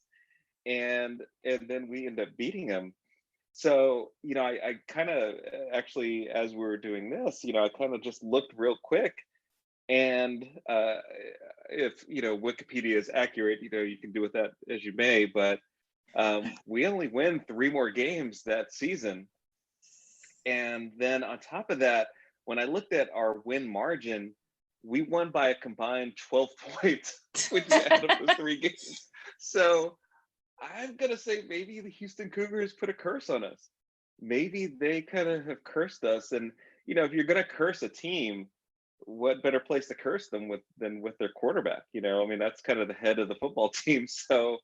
And then we end up beating them. So, I kind of actually, as we were doing this, I kind of just looked real quick, and if, Wikipedia is accurate, you can do with that as you may, but we only win 3 more games that season. And then on top of that, when I looked at our win margin, we won by a combined 12 points, which out of the 3 games. So I'm going to say maybe the Houston Cougars put a curse on us. Maybe they kind of have cursed us. And, if you're going to curse a team, what better place to curse them with their quarterback? You know, I mean, that's kind of the head of the football team. So,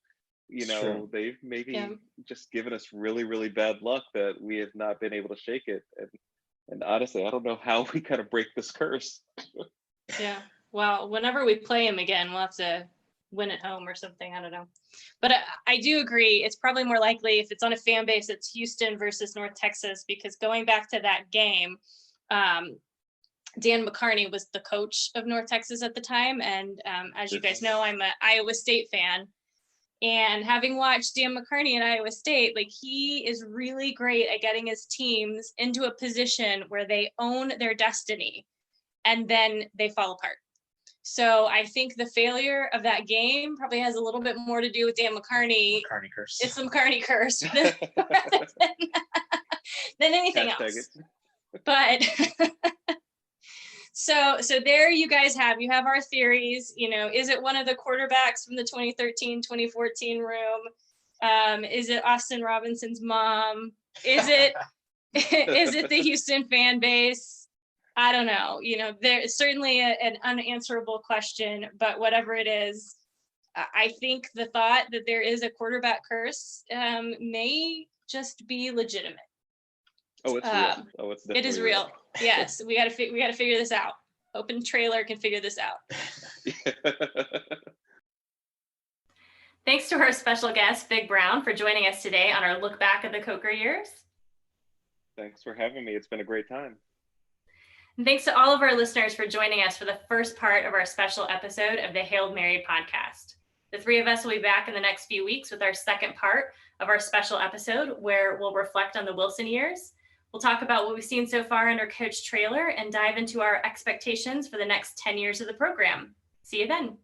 you know, True. they've maybe Yeah. just given us really, really bad luck that we have not been able to shake it. And honestly, I don't know how we kind of break this curse. Yeah. Well, whenever we play him again, we'll have to win at home or something. I don't know. But I do agree. It's probably more likely if it's on a fan base, it's Houston versus North Texas, because going back to that game, Dan McCarney was the coach of North Texas at the time. And as you guys know, I'm an Iowa State fan. And having watched Dan McCarney at Iowa State, like, he is really great at getting his teams into a position where they own their destiny and then they fall apart. So I think the failure of that game probably has a little bit more to do with Dan McCarney. McCarney curse. It's some McCarney curse than anything Hashtag else. it. But so there you guys have our theories. You know, is it one of the quarterbacks from the 2013-2014 room? Is it Austin Robinson's mom? Is it is it the Houston fan base? I don't know. You know, there's certainly an unanswerable question, but whatever it is, I think the thought that there is a quarterback curse may just be legitimate. Oh, it's real. Oh, it's definitely It is real. Yes, we got to figure this out. Open Trailer can figure this out. Thanks to our special guest, Big Brown, for joining us today on our look back at the Coker years. Thanks for having me. It's been a great time. And thanks to all of our listeners for joining us for the first part of our special episode of the Hail Mary podcast. The three of us will be back in the next few weeks with our second part of our special episode, where we'll reflect on the Wilson years. We'll talk about what we've seen so far under Coach Traylor and dive into our expectations for the next 10 years of the program. See you then.